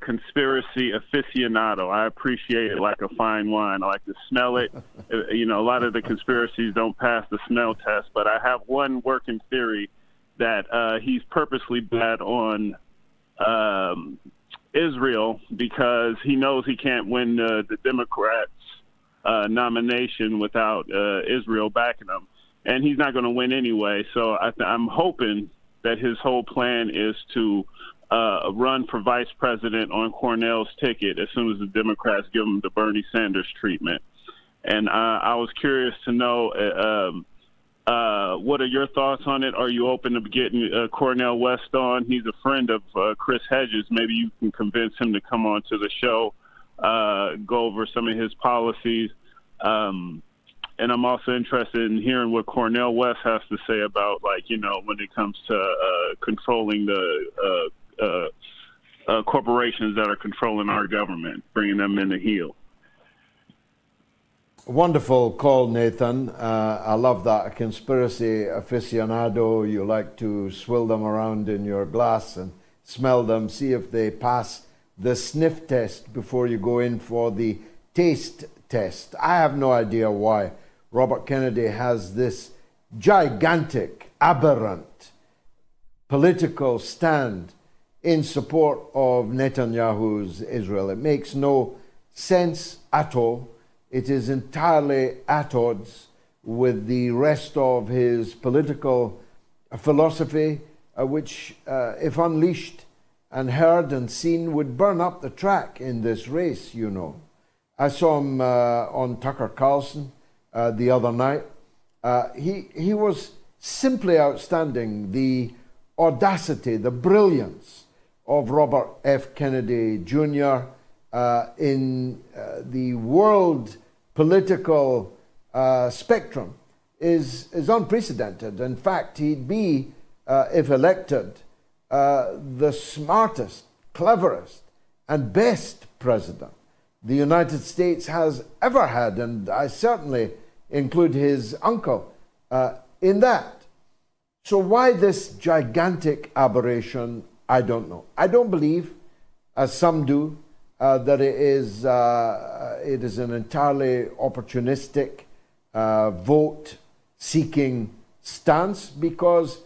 conspiracy aficionado. I appreciate it like a fine wine. I like to smell it. You know, a lot of the conspiracies don't pass the smell test, but I have one working theory that he's purposely bad on Israel because he knows he can't win the Democrats' nomination without Israel backing him. And he's not going to win anyway. So I'm hoping that his whole plan is to run for vice president on Cornell's ticket as soon as the Democrats give him the Bernie Sanders treatment. And I was curious to know, what are your thoughts on it? Are you open to getting CornelWest on? He's a friend of Chris Hedges. Maybe you can convince him to come on to the show, go over some of his policies. And I'm also interested in hearing what CornelWest has to say about, like, you know, when it comes to controlling the corporations that are controlling our government, bringing them in the heel. Wonderful call, Nathan. I love that. A conspiracy aficionado. You like to swill them around in your glass and smell them, see if they pass the sniff test before you go in for the taste test. I have no idea why Robert Kennedy has this gigantic, aberrant political stand in support of Netanyahu's Israel. It makes no sense at all. It is entirely at odds with the rest of his political philosophy, which, if unleashed and heard and seen, would burn up the track in this race, you know. I saw him on Tucker Carlson the other night. He was simply outstanding. The audacity, the brilliance of Robert F. Kennedy Jr. In the world political spectrum is unprecedented. In fact, he'd be, if elected, the smartest, cleverest, and best president the United States has ever had, and I certainly include his uncle in that. So why this gigantic aberration? I don't know. I don't believe, as some do, that it is an entirely opportunistic vote-seeking stance, because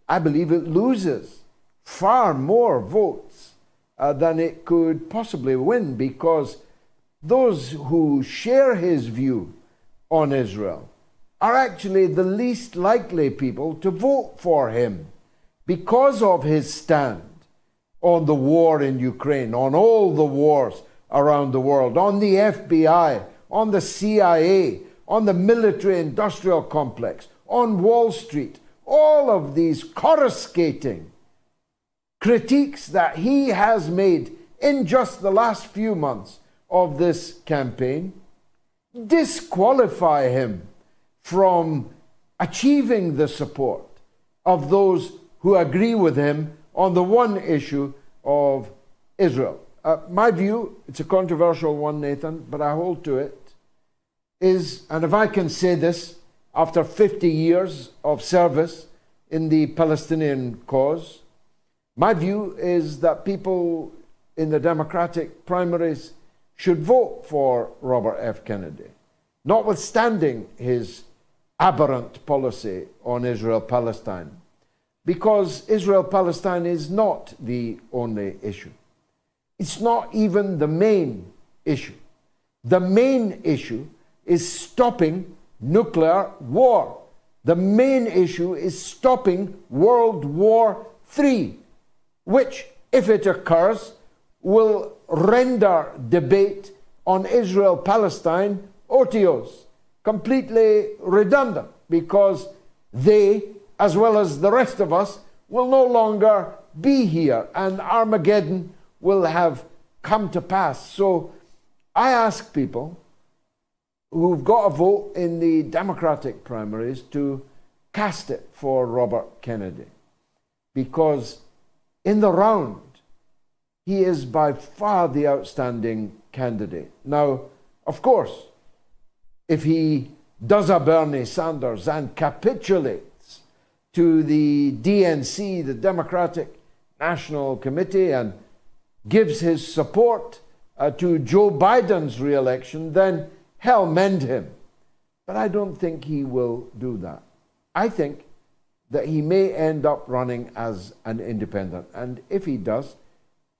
I believe it loses far more votes than it could possibly win, because those who share his view on Israel are actually the least likely people to vote for him because of his stand on the war in Ukraine, on all the wars around the world, on the FBI, on the CIA, on the military-industrial complex, on Wall Street, all of these coruscating critiques that he has made in just the last few months of this campaign disqualify him from achieving the support of those who agree with him on the one issue of Israel. My view, it's a controversial one, Nathan, but I hold to it, is, and if I can say this after 50 years of service in the Palestinian cause, my view is that people in the Democratic primaries should vote for Robert F. Kennedy, notwithstanding his aberrant policy on Israel-Palestine, because Israel-Palestine is not the only issue. It's not even the main issue. The main issue is stopping nuclear war. The main issue is stopping World War III, which, if it occurs, will render debate on Israel-Palestine odious, completely redundant, because they, as well as the rest of us, will no longer be here, and Armageddon will have come to pass. So I ask people who've got a vote in the Democratic primaries to cast it for Robert Kennedy, because in the round, he is by far the outstanding candidate. Now, of course, if he does a Bernie Sanders and capitulates to the DNC, the Democratic National Committee, and gives his support to Joe Biden's re-election, then hell mend him. But I don't think he will do that. I think that he may end up running as an independent. And if he does,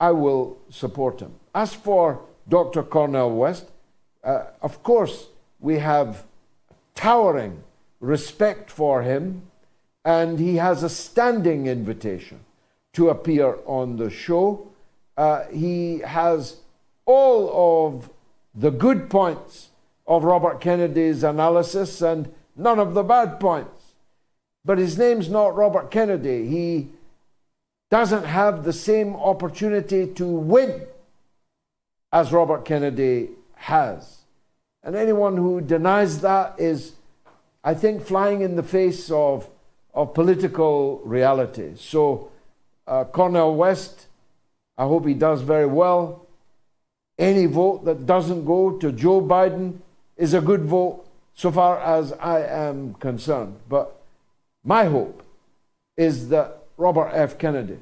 I will support him. As for Dr. CornelWest, of course, we have towering respect for him, and he has a standing invitation to appear on the show. He has all of the good points of Robert Kennedy's analysis and none of the bad points. But his name's not Robert Kennedy. He doesn't have the same opportunity to win as Robert Kennedy has. And anyone who denies that is, I think, flying in the face of political reality. So CornelWest, I hope he does very well. Any vote that doesn't go to Joe Biden is a good vote so far as I am concerned. But my hope is that Robert F. Kennedy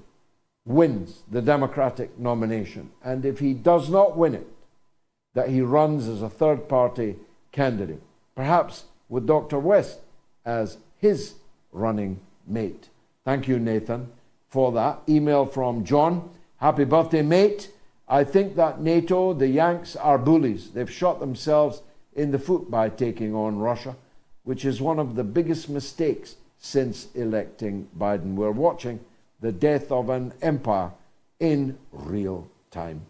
wins the Democratic nomination. And if he does not win it, that he runs as a third-party candidate, perhaps with Dr. West as his running mate. Thank you, Nathan, for that. Email from John. Happy birthday, mate. I think that NATO, the Yanks, are bullies. They've shot themselves in the foot by taking on Russia, which is one of the biggest mistakes since electing Biden. We're watching the death of an empire in real time.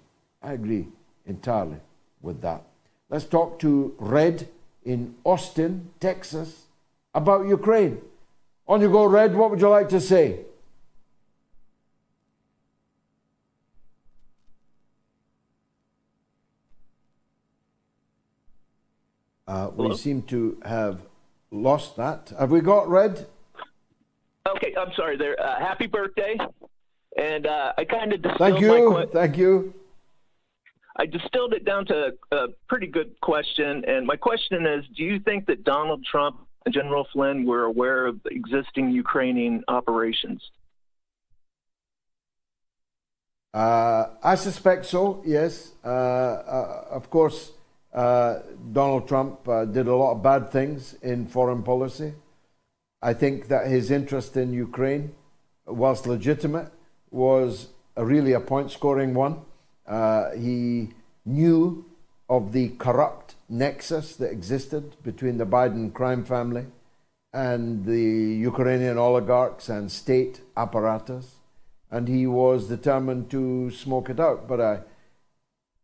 I agree entirely with that. Let's talk to Red in Austin, Texas, about Ukraine. On you go, Red. What would you like to say? We seem to have lost that. Have we got Red? Okay, I'm sorry there. Happy birthday. And I kind of distilled Thank you. I distilled it down to a pretty good question. And my question is, do you think that Donald Trump General Flynn were aware of the existing Ukrainian operations? I suspect so, yes. Of course, Donald Trump did a lot of bad things in foreign policy. I think that his interest in Ukraine, whilst legitimate, was really a point-scoring one. He knew of the corrupt nexus that existed between the Biden crime family and the Ukrainian oligarchs and state apparatus, and he was determined to smoke it out. But I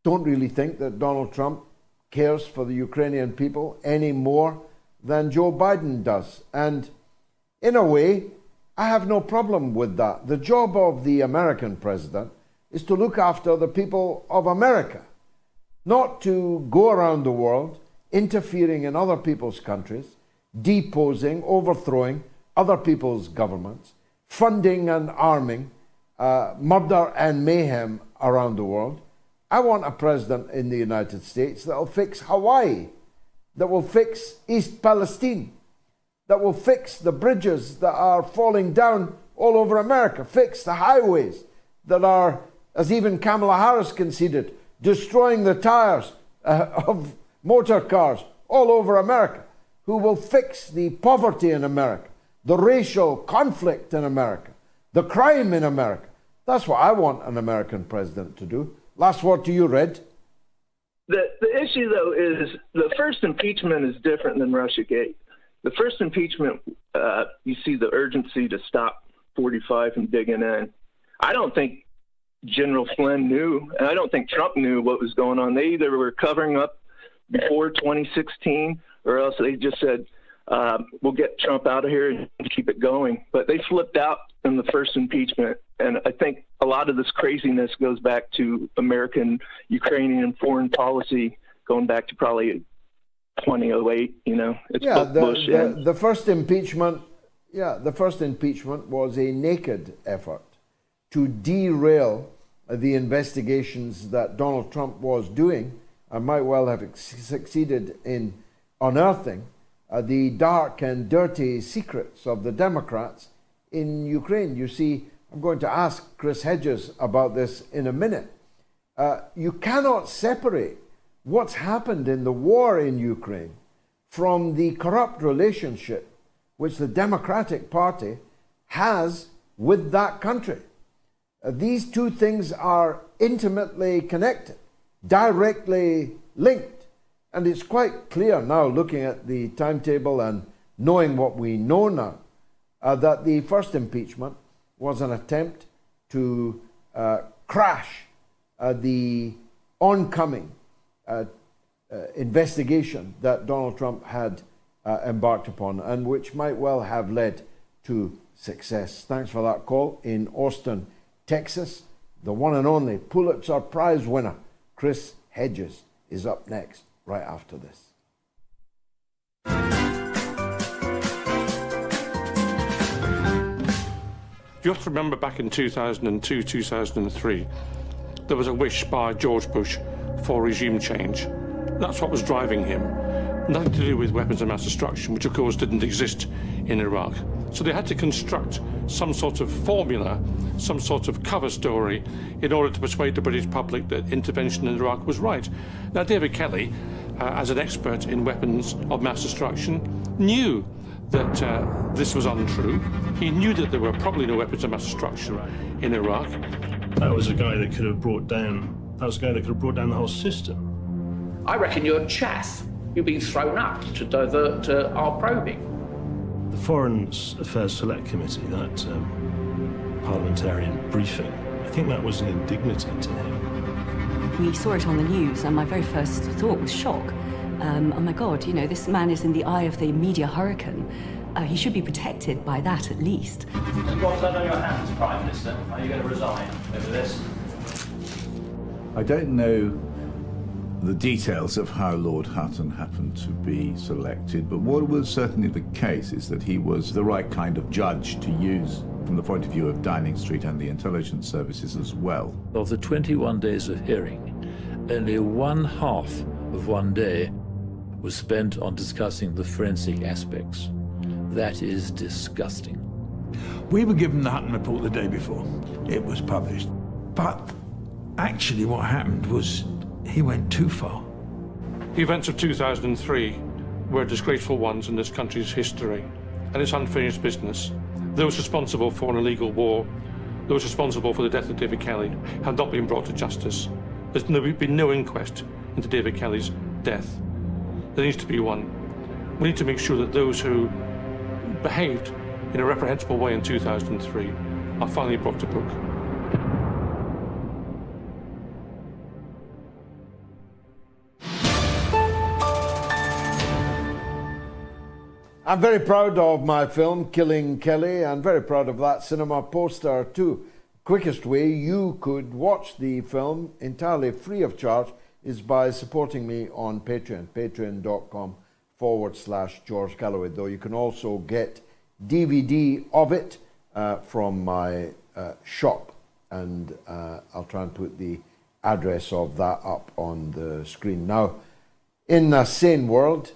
don't really think that Donald Trump cares for the Ukrainian people any more than Joe Biden does. And in a way, I have no problem with that. The job of the American president is to look after the people of America, not to go around the world interfering in other people's countries, deposing, overthrowing other people's governments, funding and arming murder and mayhem around the world. I want a president in the United States that will fix Hawaii, that will fix East Palestine, that will fix the bridges that are falling down all over America, fix the highways that are, as even Kamala Harris conceded, destroying the tires of motor cars all over America, who will fix the poverty in America, the racial conflict in America, the crime in America. That's what I want an American president to do. Last word to you, Red. The issue, though, is the first impeachment is different than Russiagate. The first impeachment, you see the urgency to stop 45 from digging in. I don't think General Flynn knew, and I don't think Trump knew what was going on. They either were covering up before 2016, or else they just said, we'll get Trump out of here and keep it going. But they flipped out in the first impeachment. And I think a lot of this craziness goes back to American, Ukrainian foreign policy going back to probably 2008, you know. It's the first impeachment, the first impeachment was a naked effort to derail the investigations that Donald Trump was doing and might well have succeeded in unearthing the dark and dirty secrets of the Democrats in Ukraine. You see, I'm going to ask Chris Hedges about this in a minute. You cannot separate what's happened in the war in Ukraine from the corrupt relationship which the Democratic Party has with that country. These two things are intimately connected, directly linked. And it's quite clear now, looking at the timetable and knowing what we know now, that the first impeachment was an attempt to crash the oncoming investigation that Donald Trump had embarked upon, and which might well have led to success. Thanks for that call in Austin, Texas. The one and only Pulitzer Prize winner, Chris Hedges, is up next, right after this. You have to remember back in 2002, 2003, there was a wish by George Bush for regime change. That's what was driving him. Nothing to do with weapons of mass destruction, which of course didn't exist in Iraq. So they had to construct some sort of formula, some sort of cover story in order to persuade the British public that intervention in Iraq was right. Now, David Kelly, as an expert in weapons of mass destruction, knew that this was untrue. He knew that there were probably no weapons of mass destruction in Iraq. That was a guy that could have brought down, the whole system. I reckon you're chaff. You've been thrown up to divert our probing. The Foreign Affairs Select Committee, that parliamentarian briefing, I think that was an indignity to him. We saw it on the news, and my very first thought was shock. Oh my God, you know, this man is in the eye of the media hurricane. He should be protected by that at least. You've got that on your hands, Prime Minister. Are you going to resign over this? I don't know the details of how Lord Hutton happened to be selected, but what was certainly the case is that he was the right kind of judge to use from the point of view of Downing Street and the intelligence services as well. Of the 21 days of hearing, only one half of one day was spent on discussing the forensic aspects. That is disgusting. We were given the Hutton report the day before it was published. But actually what happened was he went too far. The events of 2003 were disgraceful ones in this country's history, and it's unfinished business. Those responsible for an illegal war, those responsible for the death of David Kelly, have not been brought to justice. There's been no inquest into David Kelly's death. There needs to be one. We need to make sure that those who behaved in a reprehensible way in 2003 are finally brought to book. I'm very proud of my film, Killing Kelly. I'm very proud of that cinema poster too. Quickest way you could watch the film entirely free of charge is by supporting me on Patreon, patreon.com/George Galloway, though you can also get DVD of it from my shop, and I'll try and put the address of that up on the screen. Now, in a sane world,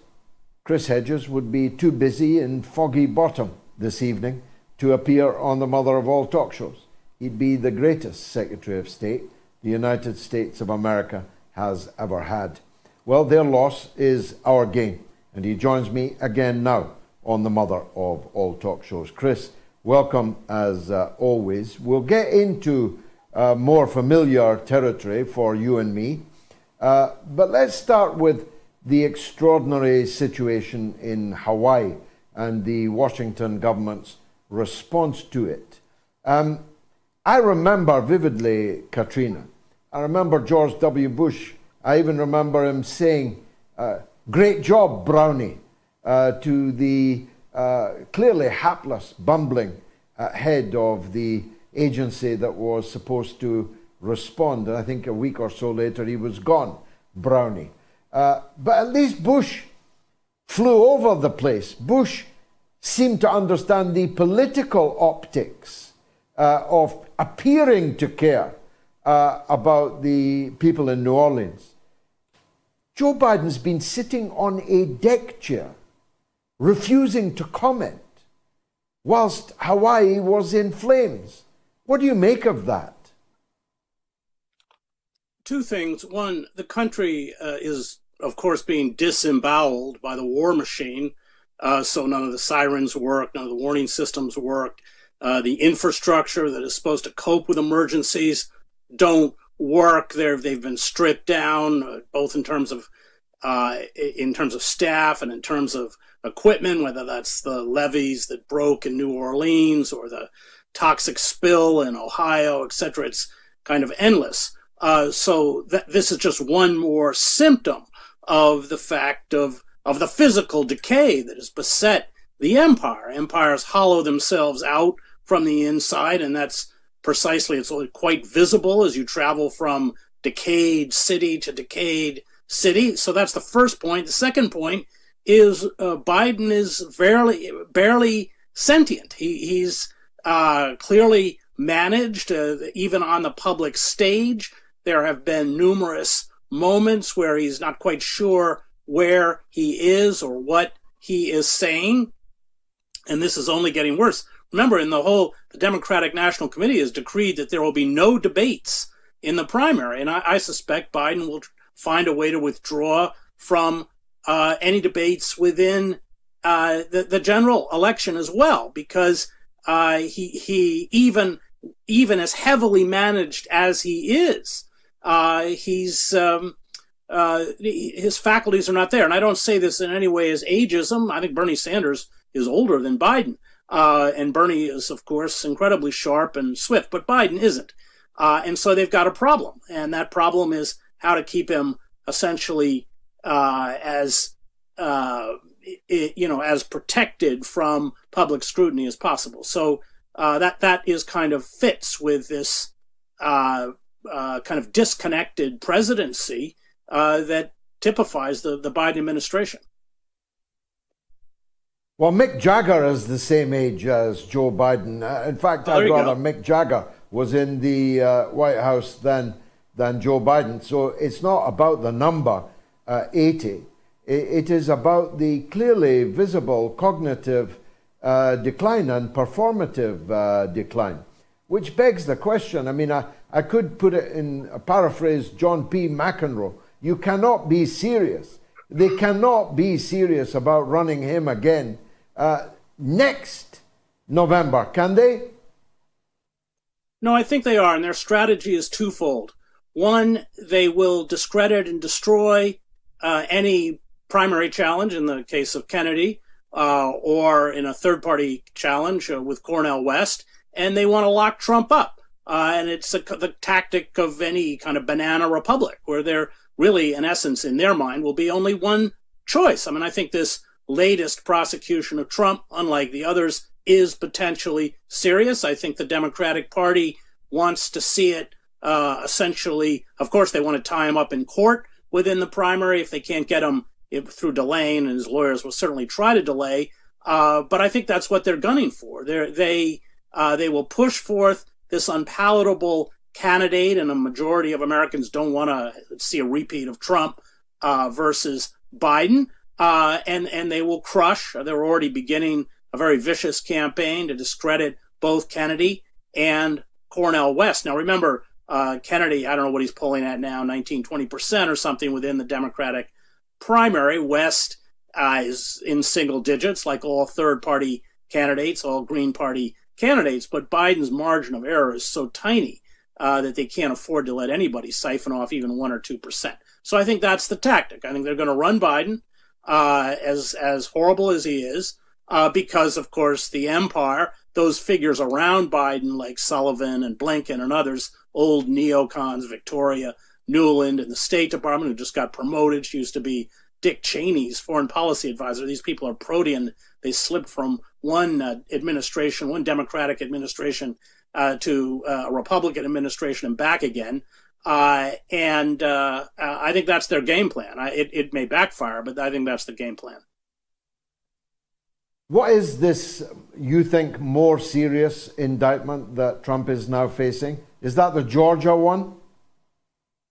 Chris Hedges would be too busy in Foggy Bottom this evening to appear on the mother of all talk shows. He'd be the greatest Secretary of State the United States of America has ever had. Well, their loss is our gain, and he joins me again now on the mother of all talk shows. Chris, welcome as always. We'll get into more familiar territory for you and me, but let's start with the extraordinary situation in Hawaii and the Washington government's response to it. I remember vividly Katrina. I remember George W. Bush. I even remember him saying, "Great job, Brownie," to the clearly hapless, bumbling head of the agency that was supposed to respond. And I think a week or so later he was gone, Brownie. But at least Bush flew over the place. Bush seemed to understand the political optics of appearing to care about the people in New Orleans. Joe Biden's been sitting on a deck chair, refusing to comment, whilst Hawaii was in flames. What do you make of that? Two things. One, the country is, of course, being disemboweled by the war machine. So none of the sirens work, none of the warning systems work. The infrastructure that is supposed to cope with emergencies don't work. They've been stripped down, both in terms of staff and in terms of equipment, whether that's the levees that broke in New Orleans or the toxic spill in Ohio, et cetera. It's kind of endless. So this is just one more symptom of the fact of the physical decay that has beset the empire. Empires hollow themselves out from the inside, and that's precisely, it's quite visible as you travel from decayed city to decayed city. So that's the first point. The second point is Biden is barely sentient. He's clearly managed, even on the public stage. There have been numerous moments where he's not quite sure where he is or what he is saying. And this is only getting worse. Remember, the Democratic National Committee has decreed that there will be no debates in the primary. And I suspect Biden will find a way to withdraw from any debates within the general election as well, because he even as heavily managed as he is, his faculties are not there. And I don't say this in any way as ageism. I think Bernie Sanders is older than Biden. And Bernie is, of course, incredibly sharp and swift, but Biden isn't. And so they've got a problem. And that problem is how to keep him essentially as protected from public scrutiny as possible. So that is kind of fits with this kind of disconnected presidency that typifies the Biden administration. Well, Mick Jagger is the same age as Joe Biden. In fact, I'd rather Mick Jagger was in the White House than Joe Biden. So it's not about the number 80. It is about the clearly visible cognitive decline and performative decline, which begs the question. I mean, I could put it in a paraphrase John P. McEnroe. You cannot be serious. They cannot be serious about running him again next November, can they? No, I think they are, and their strategy is twofold. One, they will discredit and destroy any primary challenge in the case of Kennedy, or in a third-party challenge with CornelWest, and they want to lock Trump up. And it's the tactic of any kind of banana republic, where there really, in essence, in their mind, will be only one choice. I mean, I think this latest prosecution of Trump, unlike the others, is potentially serious. I think the Democratic Party wants to see it essentially, of course, they want to tie him up in court within the primary if they can't get him through delaying, and his lawyers will certainly try to delay. But I think that's what they're gunning for. They will push forth this unpalatable candidate, and a majority of Americans don't want to see a repeat of Trump versus Biden. And they will crush. They're already beginning a very vicious campaign to discredit both Kennedy and CornelWest. Now, remember, Kennedy, I don't know what he's polling at now, 19-20% or something within the Democratic primary. West is in single digits, like all third-party candidates, all Green Party candidates. But Biden's margin of error is so tiny that they can't afford to let anybody siphon off even 1 or 2%. So I think that's the tactic. I think they're going to run Biden, as horrible as he is, because, of course, the empire, those figures around Biden like Sullivan and Blinken and others, old neocons, Victoria Nuland in the State Department, who just got promoted. She used to be Dick Cheney's foreign policy advisor. These people are protean. They slipped from one administration, one Democratic administration, to a Republican administration and back again. I think that's their game plan. It may backfire, but I think that's the game plan. What is this, you think, more serious indictment that Trump is now facing? Is that the Georgia one?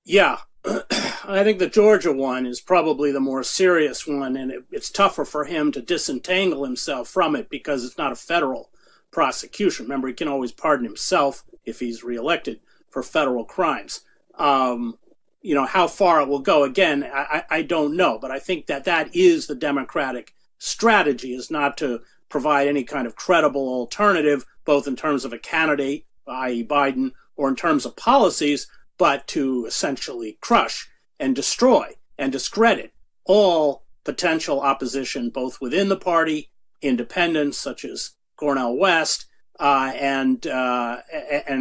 Yeah. I think the Georgia one is probably the more serious one, and it's tougher for him to disentangle himself from it because it's not a federal prosecution. Remember, he can always pardon himself if he's reelected for federal crimes. How far it will go, again, I don't know, but I think that is the Democratic strategy, is not to provide any kind of credible alternative, both in terms of a candidate, i.e. Biden, or in terms of policies, but to essentially crush and destroy and discredit all potential opposition, both within the party, independents such as CornelWest, and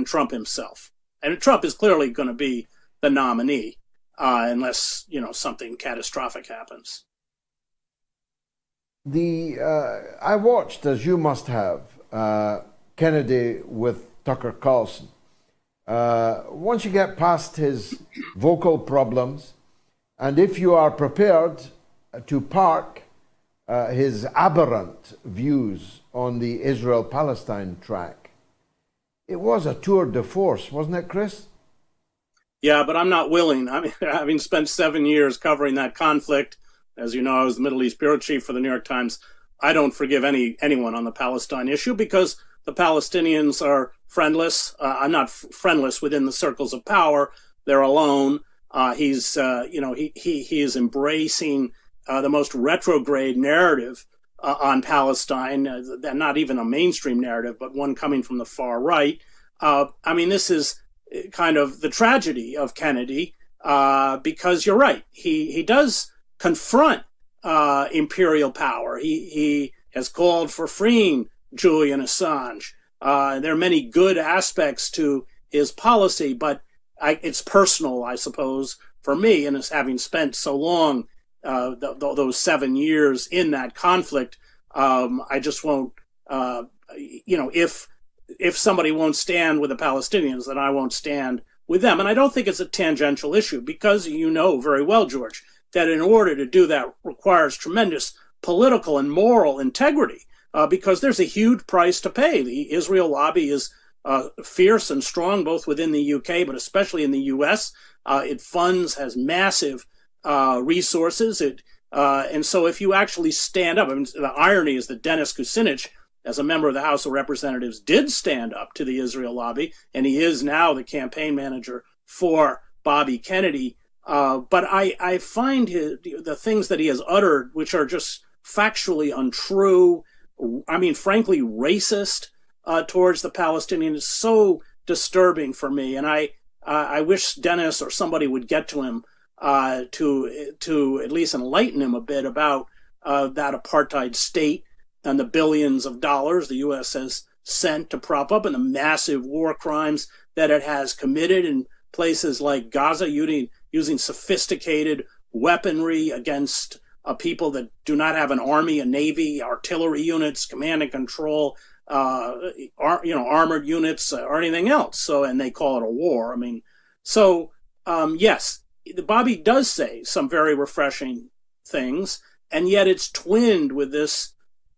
Trump himself. And Trump is clearly going to be the nominee, unless something catastrophic happens. I watched, as you must have, Kennedy with Tucker Carlson. Once you get past his vocal problems, and if you are prepared to park his aberrant views on the Israel-Palestine track, it was a tour de force, wasn't it, Chris? Yeah, but I'm not willing. I mean, having spent 7 years covering that conflict, as you know, I was the Middle East bureau chief for the New York Times. I don't forgive anyone on the Palestine issue because the Palestinians are friendless. I'm not friendless within the circles of power. They're alone. He is embracing the most retrograde narrative on Palestine, not even a mainstream narrative, but one coming from the far right. This is kind of the tragedy of Kennedy, because you're right. He does confront imperial power. He has called for freeing Julian Assange. There are many good aspects to his policy, but it's personal, I suppose, for me, and as having spent so long, those 7 years in that conflict, I just won't, if somebody won't stand with the Palestinians, then I won't stand with them. And I don't think it's a tangential issue because you know very well, George, that in order to do that requires tremendous political and moral integrity, because there's a huge price to pay. The Israel lobby is fierce and strong, both within the UK, but especially in the US. It funds, has massive resources. It And so if you actually stand up, I mean, the irony is that Dennis Kucinich, as a member of the House of Representatives, did stand up to the Israel lobby, and he is now the campaign manager for Bobby Kennedy. But I find the things that he has uttered, which are just factually untrue, I mean, frankly, racist towards the Palestinians, is so disturbing for me. And I wish Dennis or somebody would get to him to at least enlighten him a bit about that apartheid state and the billions of dollars the U.S. has sent to prop up, and the massive war crimes that it has committed in places like Gaza, using sophisticated weaponry against people that do not have an army, a navy, artillery units, command and control, armored units, or anything else. So, and they call it a war. I mean, so yes, Bobby does say some very refreshing things, and yet it's twinned with this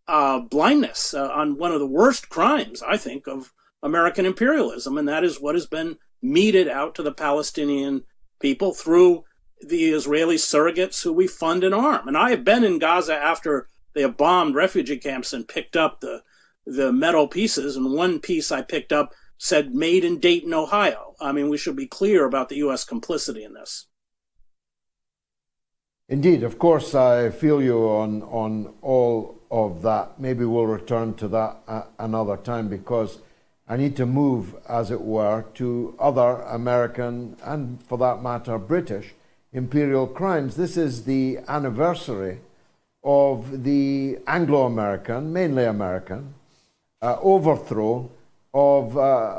blindness on one of the worst crimes, I think, of American imperialism, and that is what has been meted out to the Palestinian people through the Israeli surrogates who we fund and arm. And I have been in Gaza after they have bombed refugee camps and picked up the metal pieces, and one piece I picked up said "Made in Dayton, Ohio." I mean, we should be clear about the U.S. complicity in this. Indeed, of course, I feel you on all of that. Maybe we'll return to that another time, because I need to move, as it were, to other American and, for that matter, British imperial crimes. This is the anniversary of the Anglo-American, mainly American, overthrow of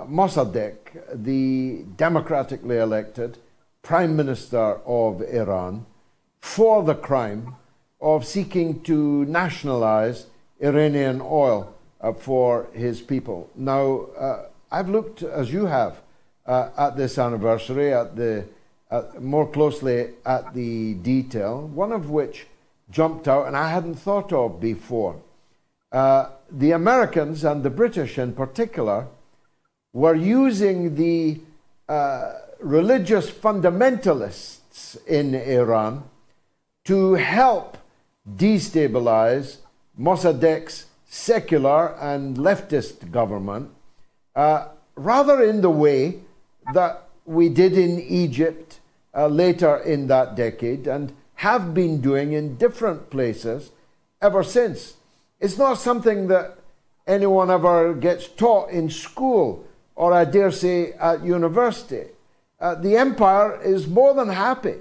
Mossadegh, the democratically elected Prime Minister of Iran, for the crime of seeking to nationalize Iranian oil for his people. Now, I've looked, as you have, at this anniversary, more closely at the detail, one of which jumped out and I hadn't thought of before. The Americans, and the British in particular, were using the religious fundamentalists in Iran to help destabilize Mossadegh's secular and leftist government, rather in the way that we did in Egypt later in that decade, and have been doing in different places ever since. It's not something that anyone ever gets taught in school, or I dare say at university. The empire is more than happy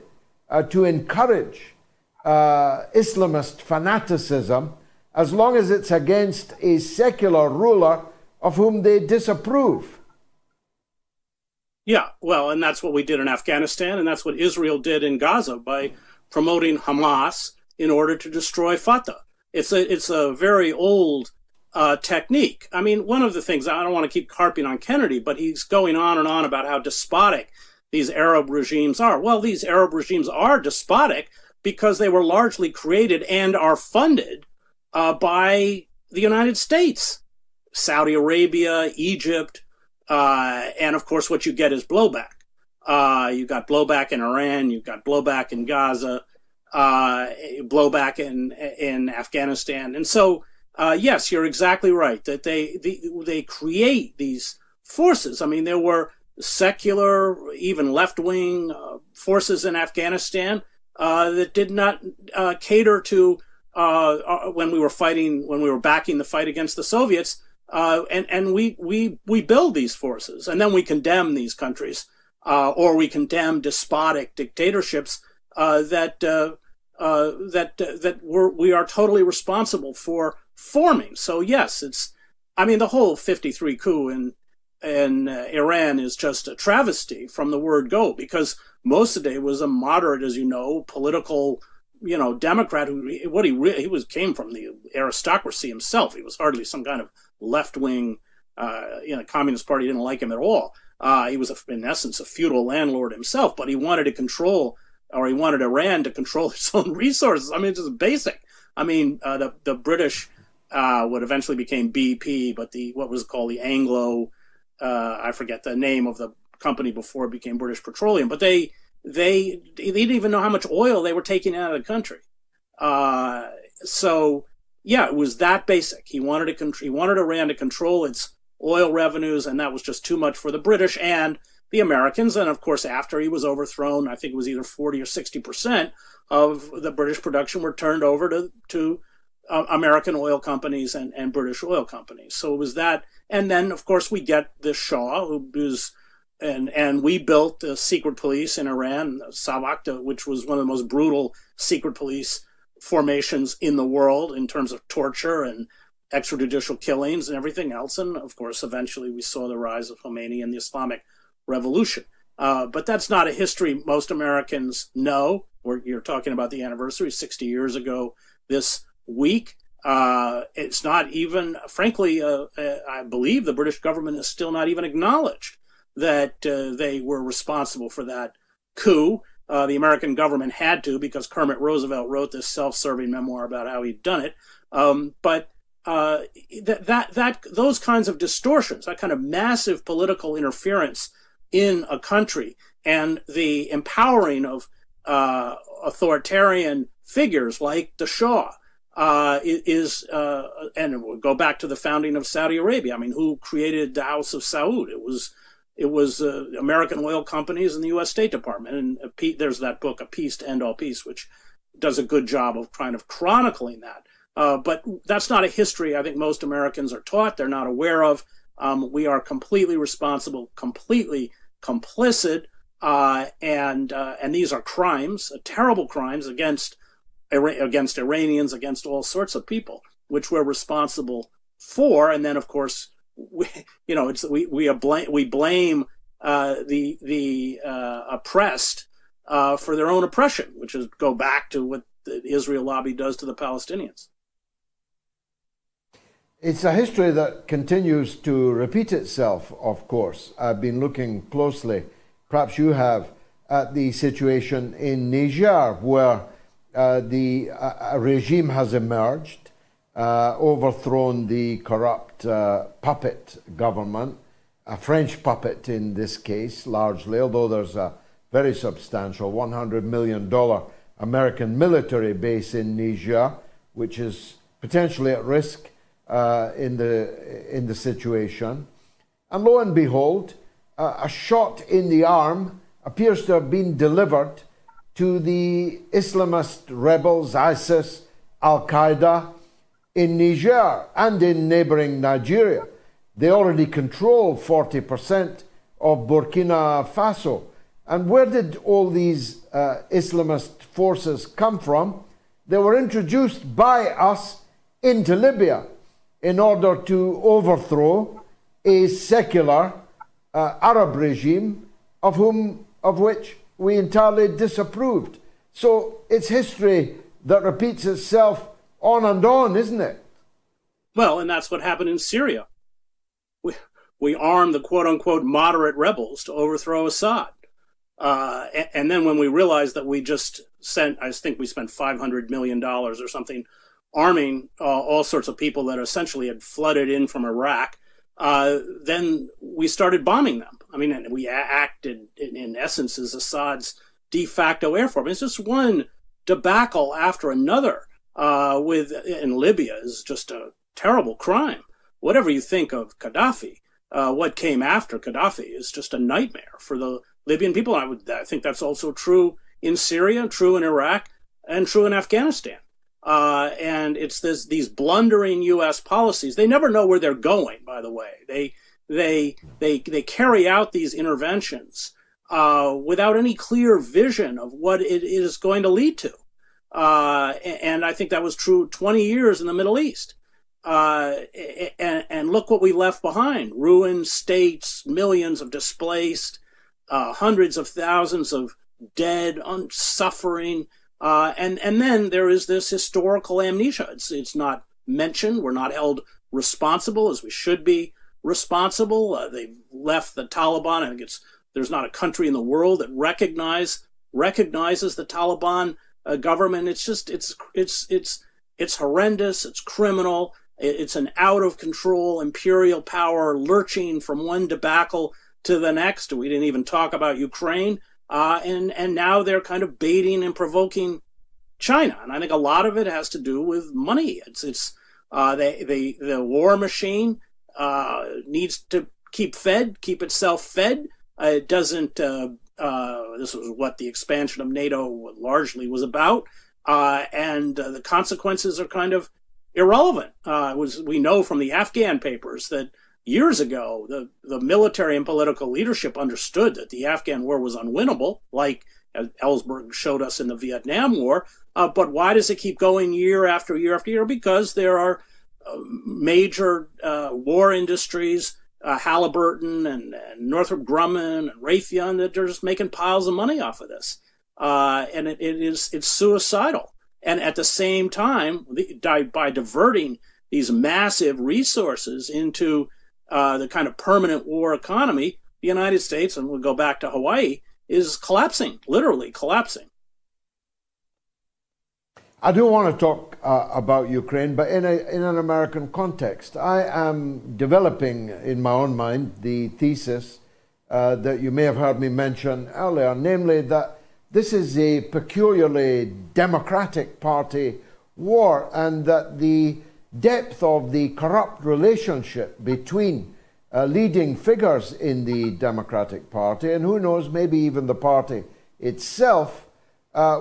to encourage Islamist fanaticism, as long as it's against a secular ruler of whom they disapprove. Yeah, well, and that's what we did in Afghanistan, and that's what Israel did in Gaza by promoting Hamas in order to destroy Fatah. It's a very old technique. I mean, one of the things, I don't want to keep harping on Kennedy, but he's going on and on about how despotic these Arab regimes are. Well, these Arab regimes are despotic because they were largely created and are funded by the United States, Saudi Arabia, Egypt, and of course what you get is blowback. You got blowback in Iran, you've got blowback in Gaza, blowback in Afghanistan. And so, yes, you're exactly right that they create these forces. I mean, there were secular, even left-wing forces in Afghanistan that did not cater to when we were backing the fight against the Soviets, and we build these forces, and then we condemn these countries, or we condemn despotic dictatorships that we are totally responsible for forming. So yes, the whole 53 coup in Iran is just a travesty from the word go, because Mossadegh was a moderate, as you know, political, Democrat who came from the aristocracy himself. He was hardly some kind of left-wing, Communist Party didn't like him at all. He was, in essence, a feudal landlord himself, but he wanted Iran to control its own resources. I mean, it's just basic. I mean, the British, what eventually became BP, but what was called the Anglo, I forget the name of the company before it became British Petroleum, but they didn't even know how much oil they were taking out of the country. So yeah, it was that basic. He wanted Iran to control its oil revenues, and that was just too much for the British and the Americans. And of course, after he was overthrown, I think it was either 40 or 60% of the British production were turned over to American oil companies and British oil companies. So it was that. And then, of course, we get the Shah, and we built the secret police in Iran, Savak, which was one of the most brutal secret police formations in the world in terms of torture and extrajudicial killings and everything else. And of course, eventually we saw the rise of Khomeini and the Islamic Revolution. But that's not a history most Americans know. You're talking about the anniversary 60 years ago this week. It's not even, frankly, I believe the British government has still not even acknowledged that they were responsible for that coup. The American government had to, because Kermit Roosevelt wrote this self-serving memoir about how he'd done it. But those kinds of distortions, that kind of massive political interference in a country, and the empowering of authoritarian figures like the Shah, and we'll go back to the founding of Saudi Arabia. I mean, who created the House of Saud? It was American oil companies and the U.S. State Department. And there's that book, A Peace to End All Peace, which does a good job of kind of chronicling that. But that's not a history I think most Americans are taught. They're not aware of. We are completely responsible, completely complicit, and these are crimes, terrible crimes against Iranians, against all sorts of people, which we're responsible for. And then, of course, we blame the oppressed for their own oppression, which is go back to what the Israel lobby does to the Palestinians. It's a history that continues to repeat itself, of course. I've been looking closely, perhaps you have, at the situation in Niger, where the regime has emerged, overthrown the corrupt puppet government, a French puppet in this case, largely, although there's a very substantial $100 million American military base in Niger, which is potentially at risk in the situation. And lo and behold, a shot in the arm appears to have been delivered to the Islamist rebels, ISIS, Al-Qaeda, in Niger and in neighboring Nigeria. They already control 40% of Burkina Faso. And where did all these Islamist forces come from? They were introduced by us into Libya in order to overthrow a secular Arab regime of which we entirely disapproved. So it's history that repeats itself on and on, isn't it? Well, and that's what happened in Syria. We armed the quote-unquote moderate rebels to overthrow Assad. And then when we realized that we just spent $500 million or something arming all sorts of people that essentially had flooded in from Iraq, then we started bombing them. I mean, we acted in essence as Assad's de facto air force. It's just one debacle after another. In Libya is just a terrible crime. Whatever you think of Gaddafi, what came after Gaddafi is just a nightmare for the Libyan people. I think that's also true in Syria, true in Iraq, and true in Afghanistan. And it's these blundering U.S. policies. They never know where they're going, by the way. They carry out these interventions without any clear vision of what it is going to lead to. And I think that was true 20 years in the Middle East. And look what we left behind: ruined states, millions of displaced, hundreds of thousands of dead, suffering. And then there is this historical amnesia. It's not mentioned. We're not held responsible as we should be responsible. They've left the Taliban. I think there's not a country in the world that recognizes the Taliban government. It's horrendous. It's criminal. It's an out of control imperial power lurching from one debacle to the next. We didn't even talk about Ukraine. And now they're kind of baiting and provoking China. And I think a lot of it has to do with money. The war machine needs to keep itself fed. It doesn't, this was what the expansion of NATO largely was about. And the consequences are kind of irrelevant. We know from the Afghan papers that years ago, the military and political leadership understood that the Afghan war was unwinnable, like Ellsberg showed us in the Vietnam War. But why does it keep going year after year after year? Because there are major war industries, Halliburton and Northrop Grumman and Raytheon, that are just making piles of money off of this. And it's suicidal. And at the same time, by diverting these massive resources into the kind of permanent war economy, the United States, and we'll go back to Hawaii, is collapsing, literally collapsing. I do want to talk about Ukraine, but in an American context. I am developing in my own mind the thesis that you may have heard me mention earlier, namely that this is a peculiarly Democratic Party war, and that the depth of the corrupt relationship between leading figures in the Democratic Party, and who knows, maybe even the party itself,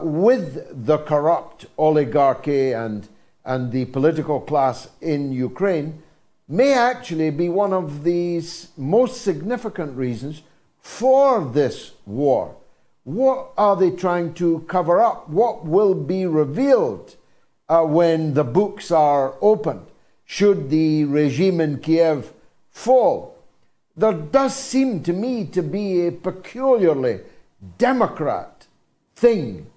with the corrupt oligarchy and the political class in Ukraine, may actually be one of the most significant reasons for this war. What are they trying to cover up? What will be revealed when the books are opened, should the regime in Kiev fall? There does seem to me to be a peculiarly Democrat thing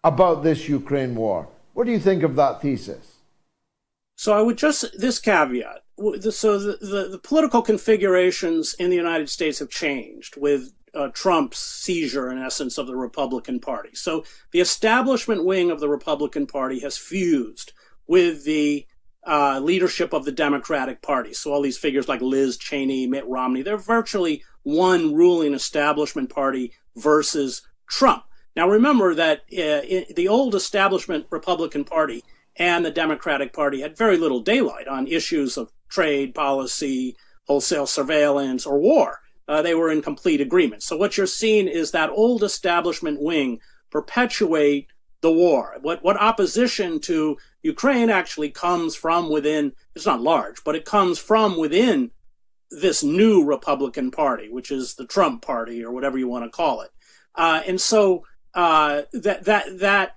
about this Ukraine war. What do you think of that thesis? So I would just, this caveat, so the political configurations in the United States have changed with Trump's seizure, in essence, of the Republican Party. So the establishment wing of the Republican Party has fused with the leadership of the Democratic Party. So all these figures like Liz Cheney, Mitt Romney, they're virtually one ruling establishment party versus Trump. Now remember that the old establishment Republican Party and the Democratic Party had very little daylight on issues of trade policy, wholesale surveillance, or war. They were in complete agreement. So what you're seeing is that old establishment wing perpetuate the war. What opposition to Ukraine actually comes from within, it's not large, but it comes from within this new Republican Party, which is the Trump Party, or whatever you want to call it. And so that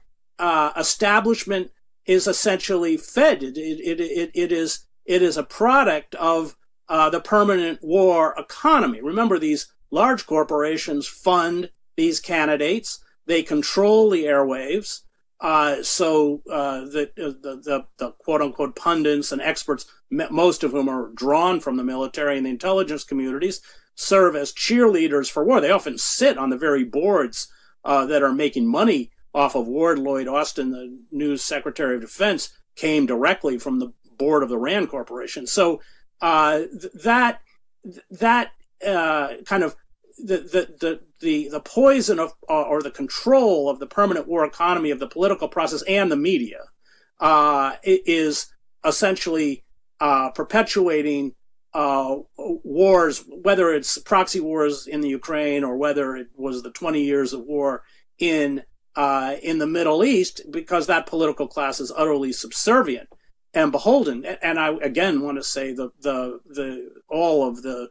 establishment is essentially fed. It is a product of the permanent war economy. Remember, these large corporations fund these candidates. They control the airwaves. So the quote-unquote pundits and experts, most of whom are drawn from the military and the intelligence communities, serve as cheerleaders for war. They often sit on the very boards that are making money off of Ward Lloyd Austin, the new Secretary of Defense, came directly from the board of the RAND Corporation. So that kind of the poison of or the control of the permanent war economy of the political process and the media is essentially perpetuating wars, whether it's proxy wars in the Ukraine or whether it was the 20 years of war in the Middle East, because that political class is utterly subservient and beholden. And I again want to say all of the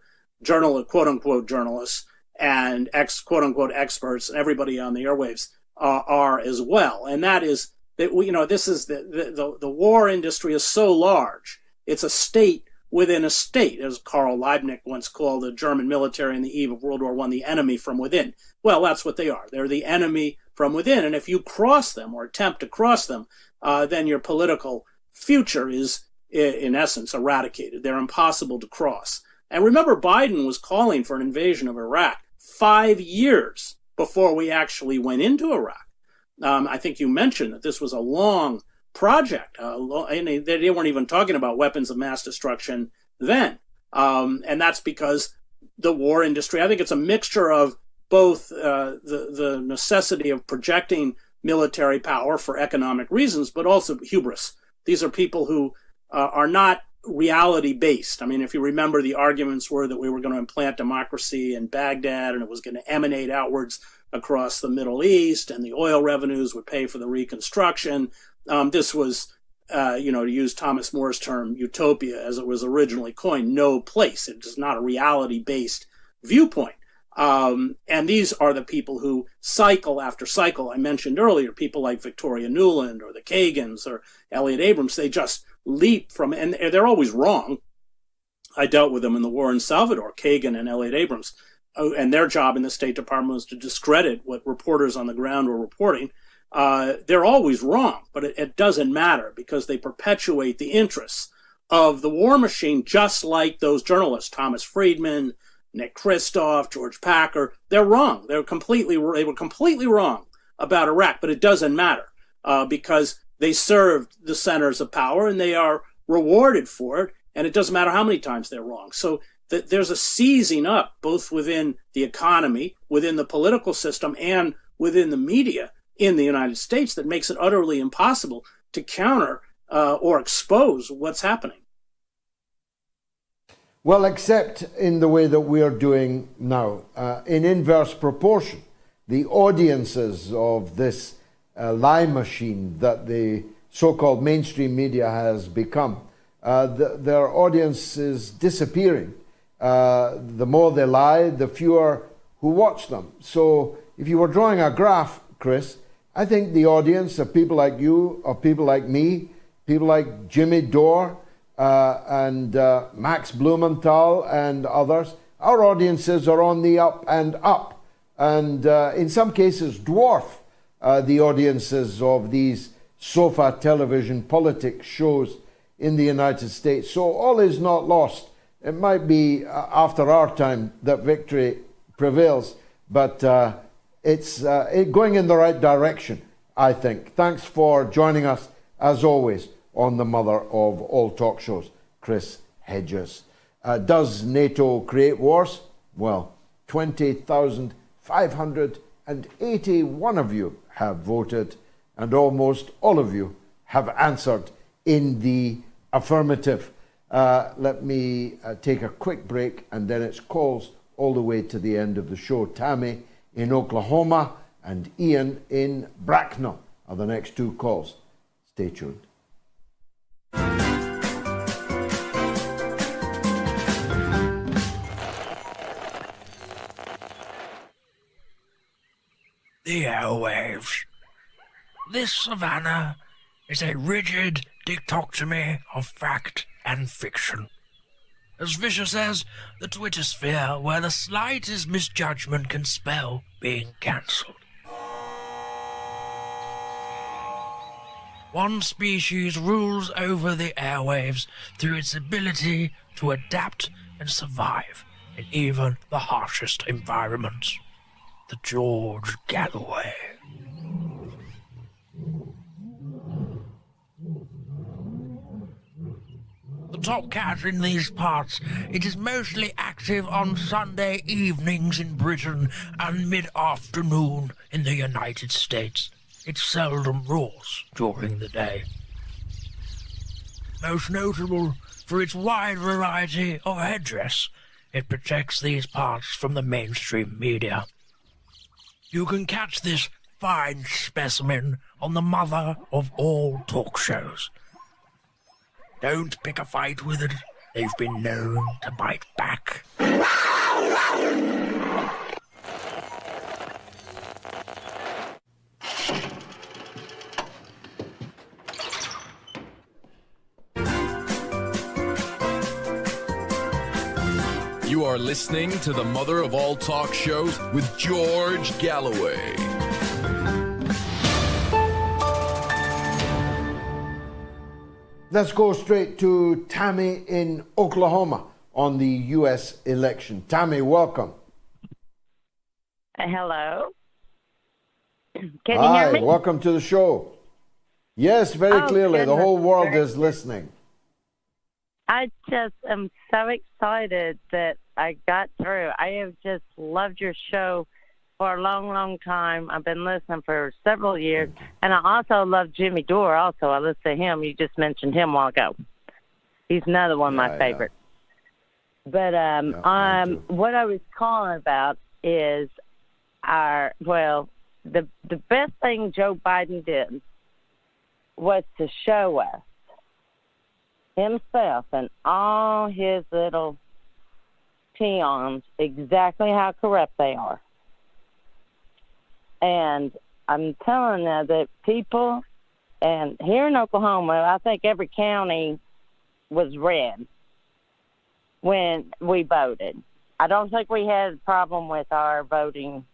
quote unquote journalists and quote unquote experts and everybody on the airwaves are as well. And that is that this is the war industry is so large. It's a state within a state, as Karl Liebknecht once called the German military in the eve of World War I, the enemy from within. Well, that's what they are. They're the enemy from within. And if you cross them or attempt to cross them, then your political future is, in essence, eradicated. They're impossible to cross. And remember, Biden was calling for an invasion of Iraq 5 years before we actually went into Iraq. I think you mentioned that this was a long project. And they weren't even talking about weapons of mass destruction then. And that's because the war industry, I think it's a mixture of both the necessity of projecting military power for economic reasons, but also hubris. These are people who are not reality-based. I mean, if you remember, the arguments were that we were going to implant democracy in Baghdad and it was going to emanate outwards across the Middle East, and the oil revenues would pay for the reconstruction. This was, to use Thomas More's term, utopia, as it was originally coined, no place. It is not a reality-based viewpoint. And these are the people who cycle after cycle. I mentioned earlier, people like Victoria Nuland or the Kagans or Elliot Abrams, they just leap from, and they're always wrong. I dealt with them in the war in Salvador, Kagan and Elliot Abrams, and their job in the State Department was to discredit what reporters on the ground were reporting. They're always wrong, but it doesn't matter because they perpetuate the interests of the war machine, just like those journalists, Thomas Friedman, Nick Kristof, George Packer. They're wrong. They were completely wrong about Iraq, but it doesn't matter because they served the centers of power and they are rewarded for it, and it doesn't matter how many times they're wrong. So there's a seizing up both within the economy, within the political system, and within the media in the United States that makes it utterly impossible to counter or expose what's happening. Well, except in the way that we are doing now, in inverse proportion. The audiences of this lie machine that the so-called mainstream media has become, their audience is disappearing. The more they lie, the fewer who watch them. So if you were drawing a graph, Chris, I think the audience of people like you, of people like me, people like Jimmy Dore, and Max Blumenthal and others, our audiences are on the up and up, and in some cases dwarf the audiences of these sofa television politics shows in the United States. So all is not lost. It might be after our time that victory prevails, but it's going in the right direction, I think. Thanks for joining us, as always, on the mother of all talk shows, Chris Hedges. Does NATO create wars? Well, 20,581 of you have voted, and almost all of you have answered in the affirmative. Let me take a quick break, and then it's calls all the way to the end of the show. Tammy in Oklahoma and Ian in Bracknell are the next two calls. Stay tuned. The airwaves. This savannah is a rigid dichotomy of fact and fiction. As Fisher says, the Twitter sphere where the slightest misjudgment can spell being cancelled. One species rules over the airwaves through its ability to adapt and survive in even the harshest environments. The George Galloway. The top cat in these parts, it is mostly active on Sunday evenings in Britain and mid-afternoon in the United States. It seldom roars during the day. Most notable for its wide variety of headdress, it protects these parts from the mainstream media. You can catch this fine specimen on the mother of all talk shows. Don't pick a fight with it. They've been known to bite back. You are listening to the mother of all talk shows with George Galloway. Let's go straight to Tammy in Oklahoma on the U.S. election. Tammy, welcome. Hello. Can you Hi, hear me? welcome to the show. Yes, very clearly. The whole world is listening. I just am so excited that I got through. I have just loved your show for a long, long time. I've been listening for several years. And I also love Jimmy Dore also. I listen to him. You just mentioned him a while ago. He's another one of my favorites. But what I was calling about is the best thing Joe Biden did was to show us himself and all his little peons exactly how corrupt they are. And I'm telling you that people, and here in Oklahoma, I think every county was red when we voted. I don't think we had a problem with our voting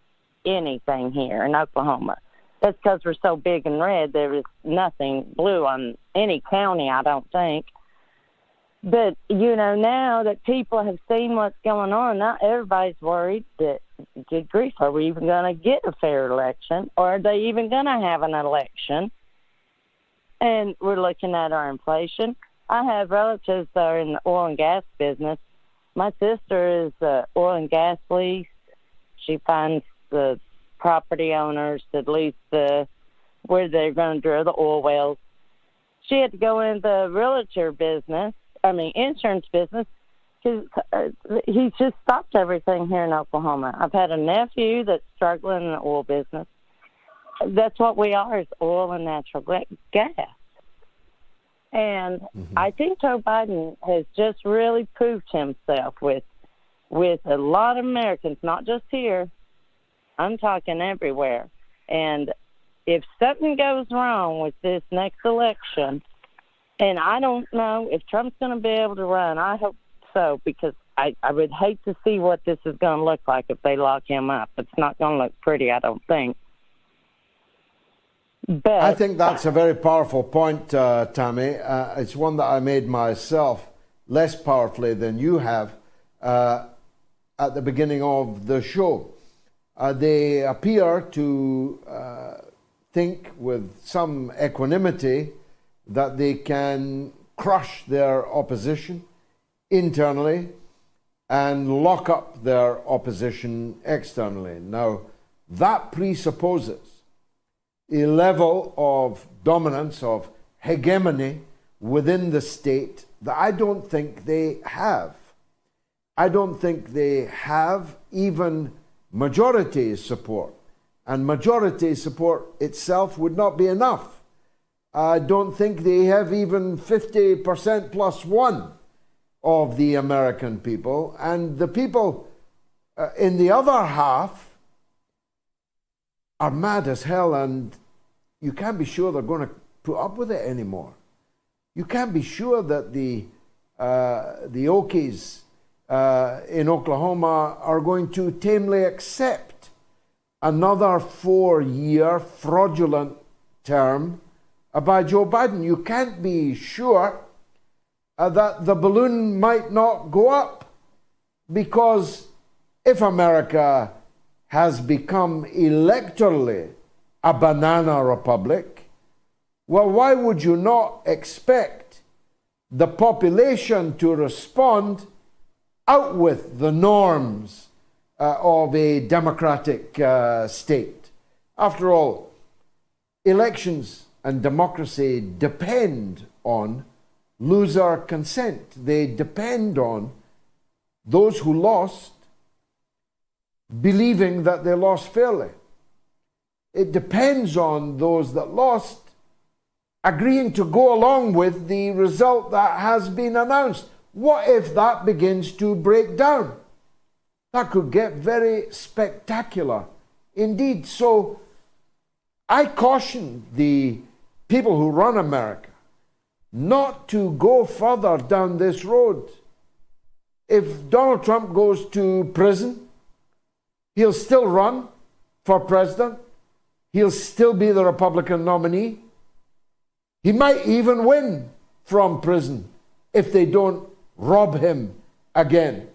anything here in Oklahoma. That's because we're so big and red, there was nothing blue on any county, I don't think. But, now that people have seen what's going on, now everybody's worried that, good grief, are we even going to get a fair election? Or are they even going to have an election? And we're looking at our inflation. I have relatives that are in the oil and gas business. My sister is oil and gas lease. She finds the property owners that lease where they're going to drill the oil wells. She had to go into the insurance business, because he's just stopped everything here in Oklahoma. I've had a nephew that's struggling in the oil business. That's what we are, is oil and natural gas. And I think Joe Biden has just really proved himself with a lot of Americans, not just here. I'm talking everywhere. And if something goes wrong with this next election, and I don't know if Trump's going to be able to run, I hope so, because I would hate to see what this is going to look like if they lock him up. It's not going to look pretty, I don't think. But I think that's a very powerful point, Tammy. It's one that I made myself less powerfully than you have at the beginning of the show. They appear to think with some equanimity that they can crush their opposition internally and lock up their opposition externally. Now, that presupposes a level of dominance, of hegemony within the state that I don't think they have. I don't think they have even majority support. And majority support itself would not be enough. I don't think they have even 50% plus one of the American people. And the people in the other half are mad as hell, and you can't be sure they're going to put up with it anymore. You can't be sure that the Okies in Oklahoma are going to tamely accept another 4-year fraudulent term by Joe Biden. You can't be sure that the balloon might not go up, because if America has become electorally a banana republic, well, why would you not expect the population to respond out with the norms of a democratic state? After all, elections and democracy depend on loser consent. They depend on those who lost believing that they lost fairly. It depends on those that lost agreeing to go along with the result that has been announced. What if that begins to break down? That could get very spectacular indeed. So I caution the people who run America not to go further down this road. If Donald Trump goes to prison, he'll still run for president. He'll still be the Republican nominee. He might even win from prison if they don't rob him again.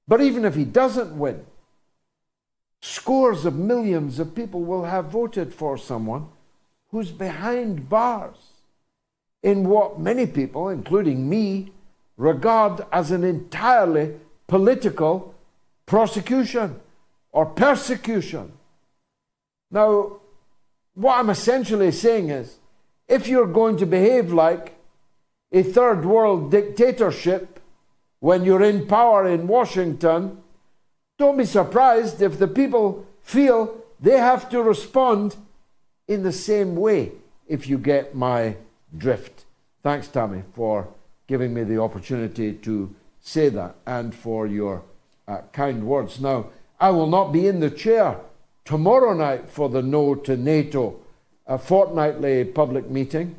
But even if he doesn't win, scores of millions of people will have voted for someone who's behind bars in what many people, including me, regard as an entirely political prosecution. or persecution. Now, what I'm essentially saying is, if you're going to behave like a third world dictatorship when you're in power in Washington, don't be surprised if the people feel they have to respond in the same way, if you get my drift. Thanks, Tammy, for giving me the opportunity to say that and for your kind words. Now, I will not be in the chair tomorrow night for the No to NATO fortnightly public meeting,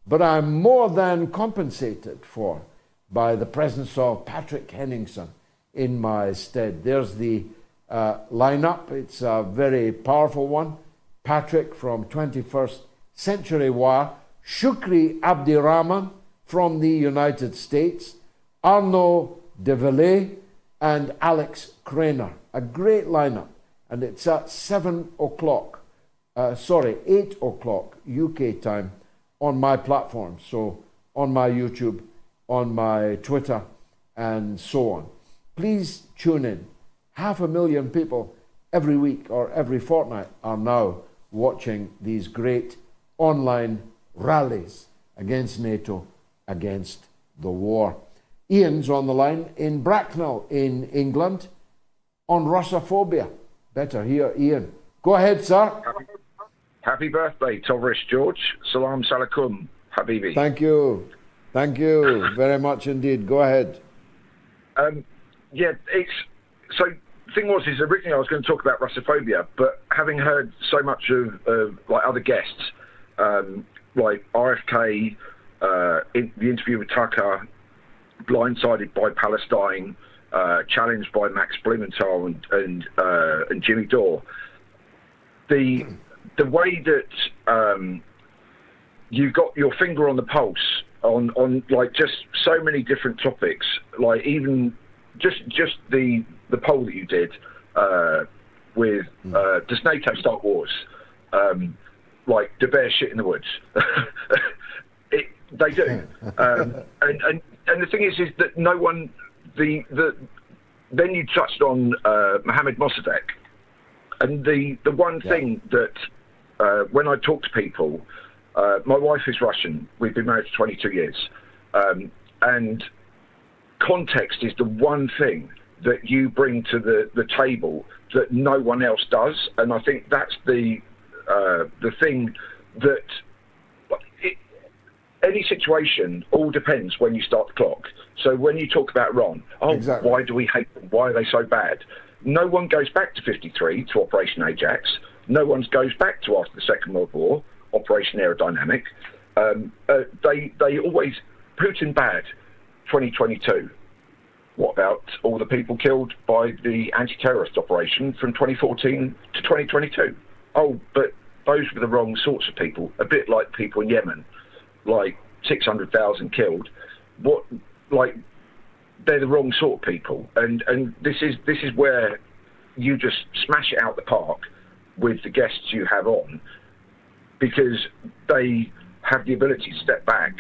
but I'm more than compensated for by the presence of Patrick Henningsen in my stead. There's the lineup. It's a very powerful one. Patrick from 21st Century War, Shukri Abdirahman from the United States, Arnaud de Villiers, and Alex Craner. A great lineup. And it's at 8 o'clock UK time on my platform. So on my YouTube, on my Twitter, and so on. Please tune in. 500,000 people every week or every fortnight are now watching these great online rallies against NATO, against the war. Ian's on the line in Bracknell in England on Russophobia. Better hear Ian. Go ahead, sir. Happy birthday, Tovarish George. Salam Salakum, Habibi. Thank you. Thank you very much indeed. Go ahead. Yeah, so the thing was, originally I was going to talk about Russophobia, but having heard so much of like other guests, like RFK, in the interview with Tucker, blindsided by Palestine, challenged by Max Blumenthal and Jimmy Dore, the way that you've got your finger on the pulse on like just so many different topics, like even just the poll that you did with does NATO start wars? Like the bear shit in the woods. They do, and the thing is that no one then you touched on Mohammed Mossadegh, and the one thing that when I talk to people, my wife is Russian. We've been married for 22 years, and context is the one thing that you bring to the table that no one else does, and I think that's the thing that any situation all depends when you start the clock. So when you talk about Iran, exactly. Why do we hate them? Why are they so bad? No one goes back to 53 to Operation Ajax. No one goes back to after the Second World War, Operation Aerodynamic. They always Putin bad. 2022. What about all the people killed by the anti-terrorist operation from 2014 to 2022? Oh, but those were the wrong sorts of people. A bit like people in Yemen, like 600,000 killed. What, like, they're the wrong sort of people. And this is where you just smash it out the park with the guests you have on, because they have the ability to step back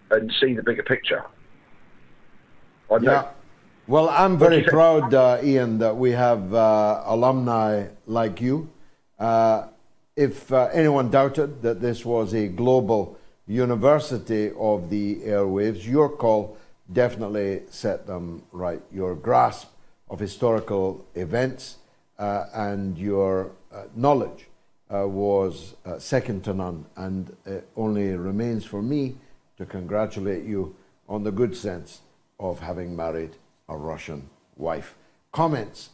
and see the bigger picture. Yeah. Well, I'm very proud, Ian, that we have alumni like you. If anyone doubted that this was a global university of the airwaves, your call definitely set them right. Your grasp of historical events and your knowledge was second to none, and it only remains for me to congratulate you on the good sense of having married a Russian wife. Comments.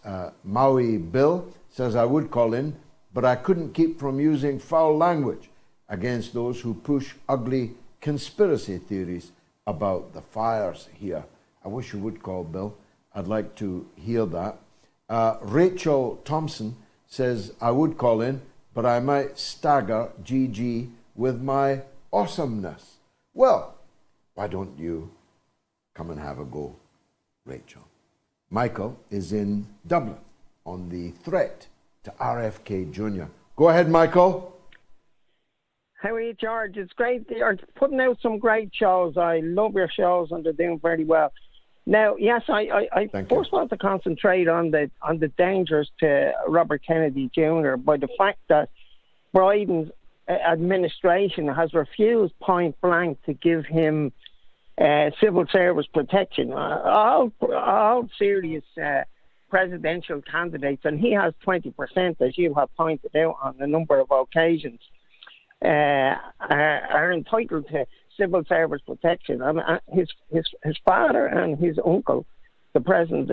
Maui Bill says, I would call in, but I couldn't keep from using foul language against those who push ugly conspiracy theories about the fires here. I wish you would call, Bill. I'd like to hear that. Rachel Thompson says, I would call in, but I might stagger GG with my awesomeness. Well, why don't you come and have a go, Rachel? Michael is in Dublin on the threat to RFK Jr. Go ahead, Michael. How are you, George? It's great. You're putting out some great shows. I love your shows and they're doing very well. Now, yes, I first want to concentrate on the dangers to Robert Kennedy Jr. by the fact that Biden's administration has refused point blank to give him civil service protection. All serious presidential candidates, and he has 20%, as you have pointed out on a number of occasions, are entitled to civil service protection. I mean, his father and his uncle, the president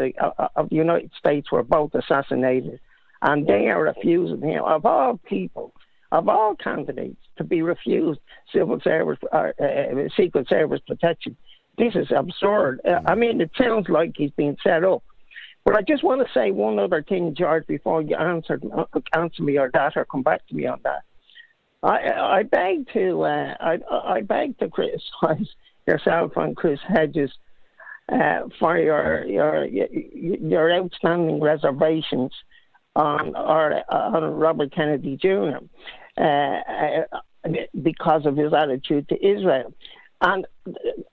of the United States, were both assassinated, and they are refusing him, of all people, of all candidates, to be refused civil service or secret service protection. This is absurd. I mean, it sounds like he's being set up. But I just want to say one other thing, George, before you answer me or that, or come back to me on that. I beg to criticize yourself and Chris Hedges for your outstanding reservations on Robert Kennedy Jr. Because of his attitude to Israel. And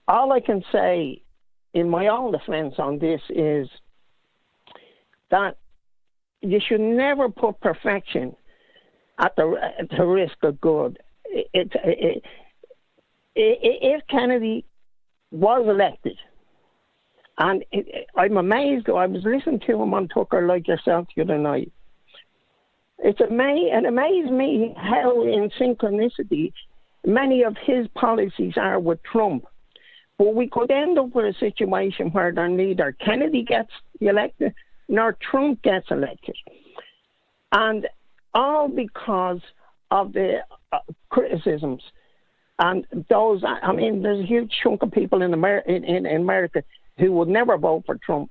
all I can say in my own defense on this is that you should never put perfection at the risk of good. If Kennedy was elected, and I'm amazed, I was listening to him on Tucker like yourself the other night. It amazed me how in synchronicity many of his policies are with Trump. But we could end up with a situation where neither Kennedy gets elected nor Trump gets elected. And all because of the criticisms. And those, I mean, there's a huge chunk of people in America who would never vote for Trump.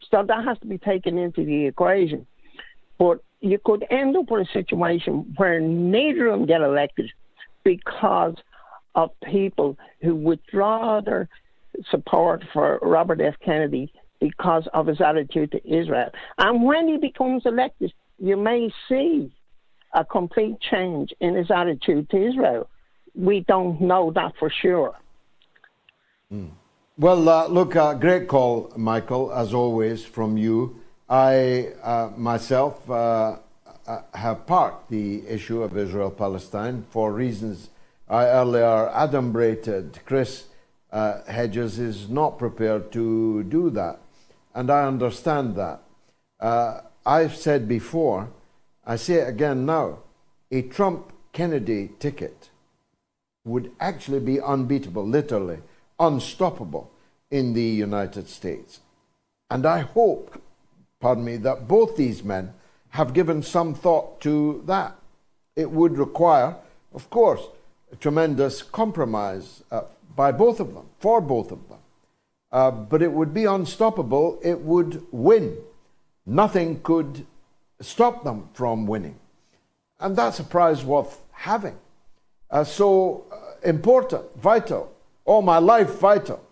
So that has to be taken into the equation. But you could end up with a situation where neither of them get elected because of people who withdraw their support for Robert F. Kennedy because of his attitude to Israel. And when he becomes elected, you may see a complete change in his attitude to Israel. We don't know that for sure. Well, look, great call, Michael, as always, from you. I myself have parked the issue of Israel-Palestine for reasons I earlier adumbrated. Chris Hedges is not prepared to do that, and I understand that. I've said before, I say it again now, a Trump-Kennedy ticket would actually be unbeatable, literally unstoppable in the United States. And I hope, that both these men have given some thought to that. It would require, of course, a tremendous compromise by both of them, for both of them. But it would be unstoppable. It would win. Nothing could stop them from winning. And that's a prize worth having. So important, vital, all my life vital.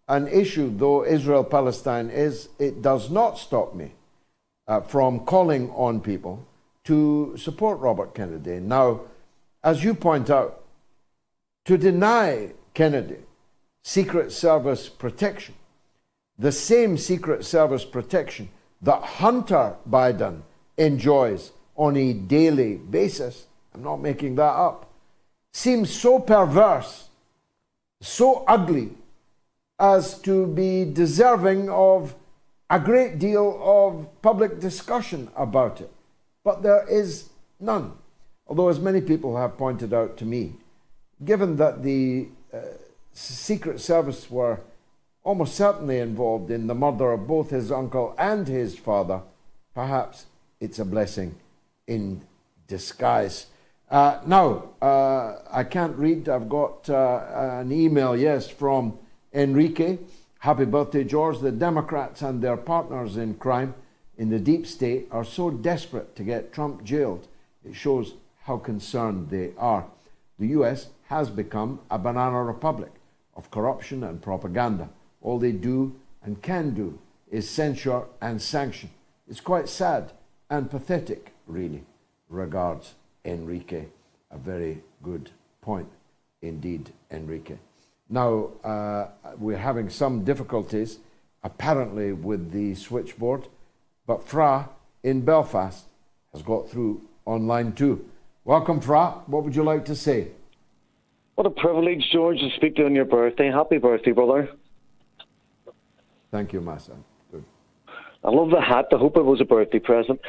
An issue, though Israel-Palestine is, it does not stop me from calling on people to support Robert Kennedy. Now, as you point out, to deny Kennedy Secret Service protection, the same Secret Service protection that Hunter Biden enjoys on a daily basis, I'm not making that up, seems so perverse, so ugly, as to be deserving of a great deal of public discussion about it. But there is none. Although, as many people have pointed out to me, given that the Secret Service were almost certainly involved in the murder of both his uncle and his father, perhaps it's a blessing in disguise. Now, I can't read. I've got an email, yes, from Enrique. Happy birthday, George. The Democrats and their partners in crime in the deep state are so desperate to get Trump jailed. It shows how concerned they are. The US has become a banana republic of corruption and propaganda. All they do and can do is censure and sanction. It's quite sad and pathetic, really. Regards, Enrique. A very good point indeed, Enrique. Now, we're having some difficulties. apparently with the switchboard, but Fra in Belfast has got through online too. Welcome, Fra. What would you like to say? What a privilege, George, to speak to you on your birthday. Happy birthday, brother. Thank you, my son. Good. I love the hat. I hope it was a birthday present.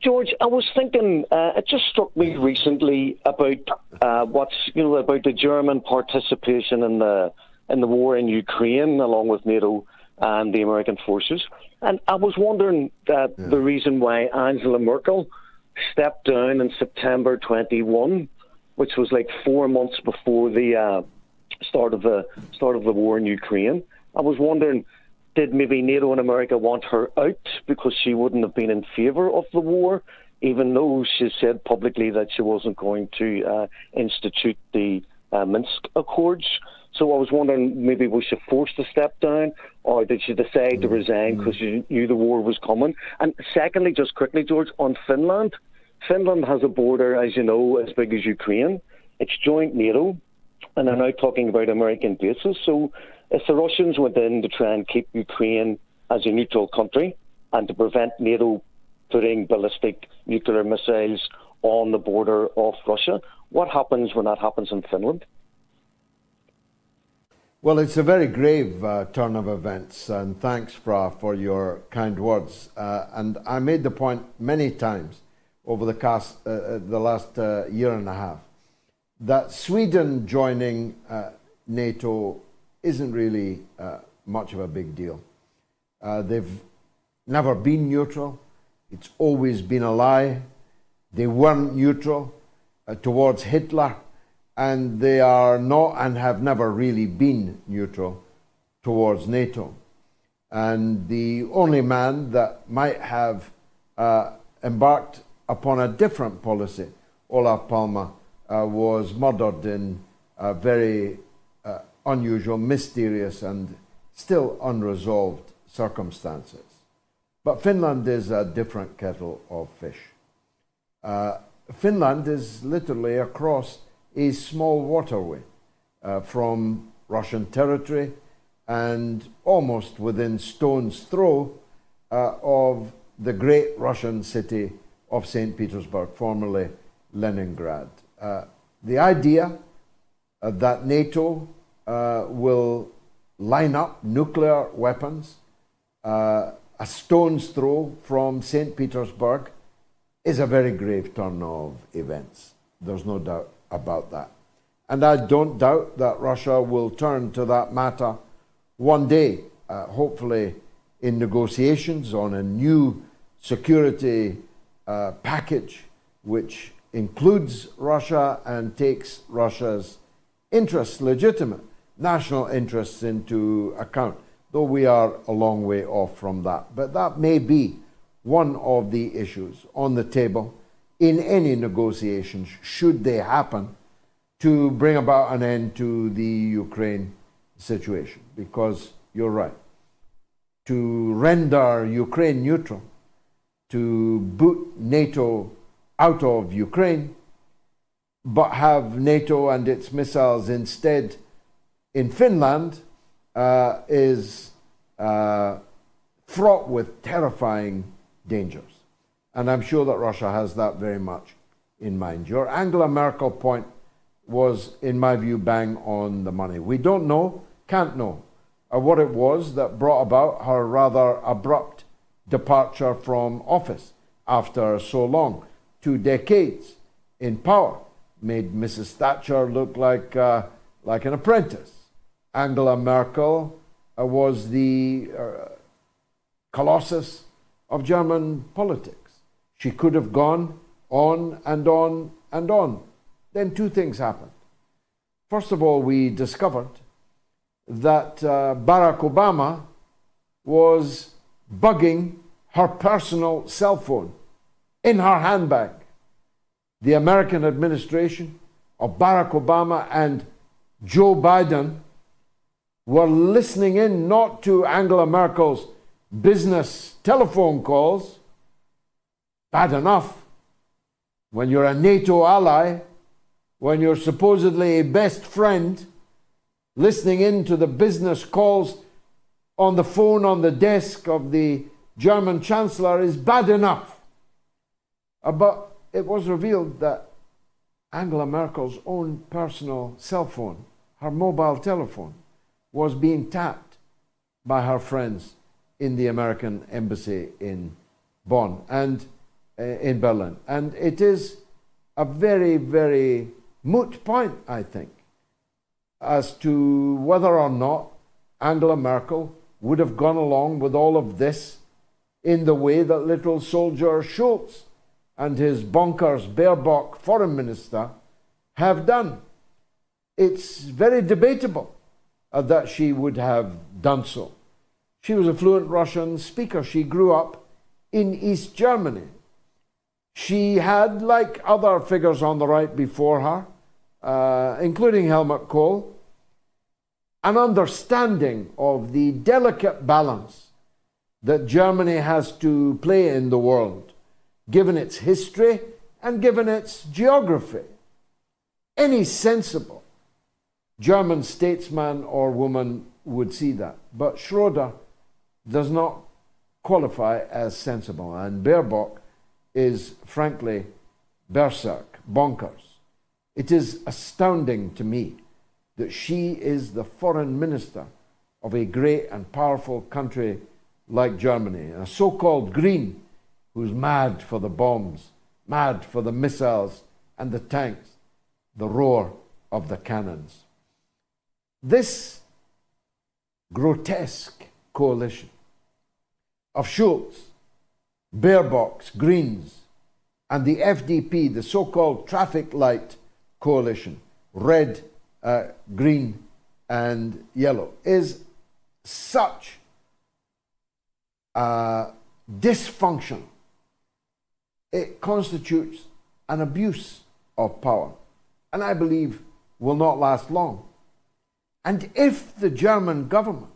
George, I was thinking, it just struck me recently about about the German participation in the war in Ukraine, along with NATO and the American forces. And I was wondering the reason why Angela Merkel stepped down in September 21, which was like 4 months before the start of the war in Ukraine. I was wondering, did maybe NATO and America want her out because she wouldn't have been in favour of the war, even though she said publicly that she wasn't going to institute the Minsk Accords? So I was wondering, maybe was she forced to step down, or did she decide to resign because she knew the war was coming? And secondly, just quickly, George, on Finland. Finland has a border, as you know, as big as Ukraine. It's joint NATO, and they're now talking about American bases. So if the Russians went in to try and keep Ukraine as a neutral country and to prevent NATO putting ballistic nuclear missiles on the border of Russia, what happens when that happens in Finland? Well, it's a very grave turn of events, and thanks, Fra, for your kind words. And I made the point many times over the last year and a half that Sweden joining NATO isn't really much of a big deal. They've never been neutral. It's always been a lie. They weren't neutral towards Hitler, and they are not and have never really been neutral towards NATO. And the only man that might have embarked upon a different policy, Olof Palme, was murdered in very unusual, mysterious, and still unresolved circumstances. But Finland is a different kettle of fish. Finland is literally across a small waterway from Russian territory and almost within stone's throw of the great Russian city of St. Petersburg, formerly Leningrad. The idea that NATO will line up nuclear weapons a stone's throw from St. Petersburg is a very grave turn of events. There's no doubt about that. And I don't doubt that Russia will turn to that matter one day, hopefully in negotiations on a new security package which includes Russia and takes Russia's interests, legitimate national interests, into account, though we are a long way off from that. But that may be one of the issues on the table in any negotiations, should they happen, to bring about an end to the Ukraine situation. Because you're right, to render Ukraine neutral, to boot NATO out of Ukraine, but have NATO and its missiles instead in Finland is fraught with terrifying dangers. And I'm sure that Russia has that very much in mind. Your Angela Merkel point was, in my view, bang on the money. We don't know, can't know, what it was that brought about her rather abrupt departure from office after so long. 2 decades in power made Mrs. Thatcher look like an apprentice. Angela Merkel was the colossus of German politics. She could have gone on and on and on. Then two things happened. First of all, we discovered that Barack Obama was bugging her personal cell phone in her handbag. The American administration of Barack Obama and Joe Biden were listening in not to Angela Merkel's business telephone calls. Bad enough when you're a NATO ally, when you're supposedly a best friend, listening in to the business calls on the phone on the desk of the German Chancellor is bad enough. But it was revealed that Angela Merkel's own personal cell phone, her mobile telephone, was being tapped by her friends in the American embassy in Bonn and in Berlin. And it is a very, very moot point, I think, as to whether or not Angela Merkel would have gone along with all of this in the way that little soldier Schulz and his bonkers Baerbock foreign minister have done. It's very debatable that she would have done so. She was a fluent Russian speaker. She grew up in East Germany. She had, like other figures on the right before her, including Helmut Kohl, an understanding of the delicate balance that Germany has to play in the world, given its history and given its geography. Any sensible German statesman or woman would see that. But Schroeder does not qualify as sensible, and Baerbock is frankly berserk, bonkers. It is astounding to me that she is the foreign minister of a great and powerful country like Germany, a so-called green who's mad for the bombs, mad for the missiles and the tanks, the roar of the cannons. This grotesque coalition of Schulz, Baerbock's Greens, and the FDP, the so-called traffic light coalition, red, green, and yellow, is such dysfunction. It constitutes an abuse of power, and I believe will not last long. And if the German government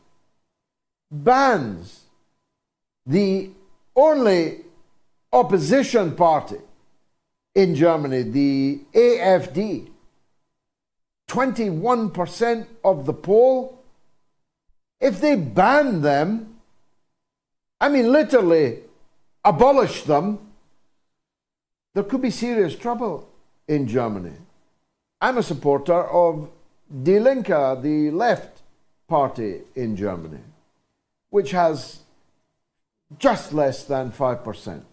bans the only opposition party in Germany, the AfD, 21% of the poll, if they ban them, I mean literally abolish them, there could be serious trouble in Germany. I'm a supporter of Die Linke, the left party in Germany, which has just less than 5%.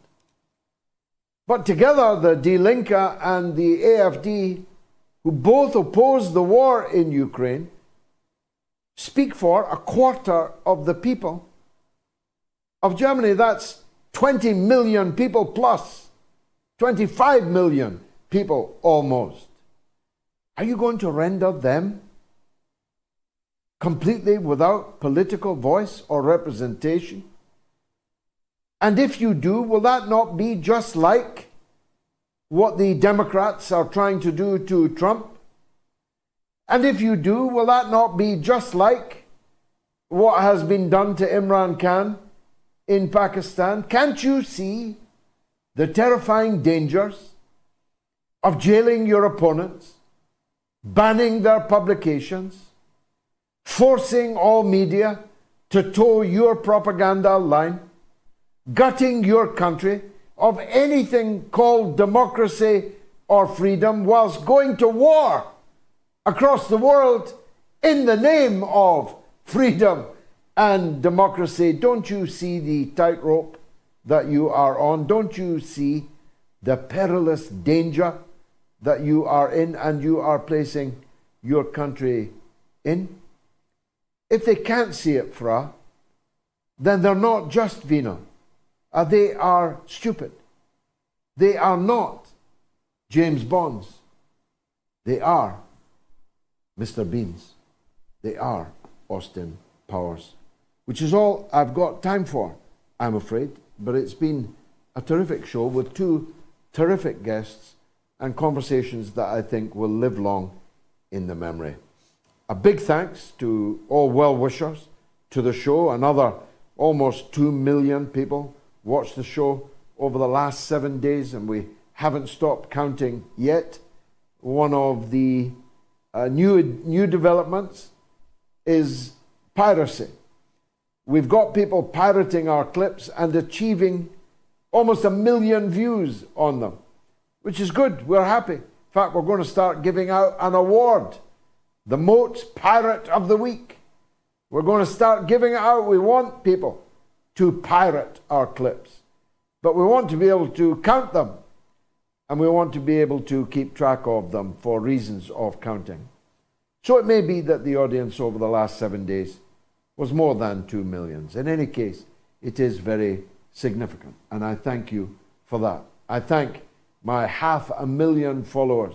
But together, the Die Linke and the AfD, who both oppose the war in Ukraine, speak for a quarter of the people of Germany. That's 20 million people plus, 25 million people almost. Are you going to render them completely without political voice or representation? And if you do, will that not be just like what the Democrats are trying to do to Trump? And if you do, will that not be just like what has been done to ImranKhan in Pakistan? Can't you see the terrifying dangers of jailing your opponents, banning their publications, forcing all media to toe your propaganda line, gutting your country of anything called democracy or freedom, whilst going to war across the world in the name of freedom and democracy? Don't you see the tightrope that you are on? Don't you see the perilous danger that you are in and you are placing your country in? If they can't see it, Fra, then they're not just venal. They are stupid. They are not James Bonds. They are Mr. Beans. They are Austin Powers. Which is all I've got time for, I'm afraid. But it's been a terrific show with two terrific guests and conversations that I think will live long in the memory. A big thanks to all well-wishers to the show. Another almost 2 million people watched the show over the last 7 days, and we haven't stopped counting yet. One of the new developments is piracy, We've got people pirating our clips and achieving almost 1 million views on them, which is good. We're happy. In fact, we're going to start giving out an award, the MOATS Pirate of the Week. We're going to start giving it out. We want people to pirate our clips, but we want to be able to count them, and we want to be able to keep track of them for reasons of counting. So it may be that the audience over the last 7 days was more than 2 million. In any case, it is very significant, and I thank you for that. I thank my 500,000 followers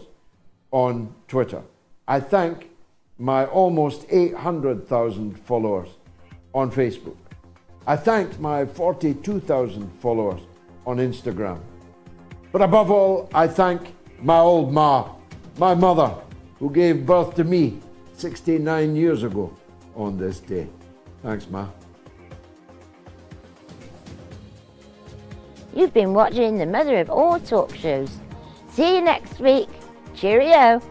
on Twitter. I thank my almost 800,000 followers on Facebook. I thank my 42,000 followers on Instagram. But above all, I thank my old ma, my mother, who gave birth to me 69 years ago on this day. Thanks, Ma. You've been watching the mother of all talk shows. See you next week. Cheerio.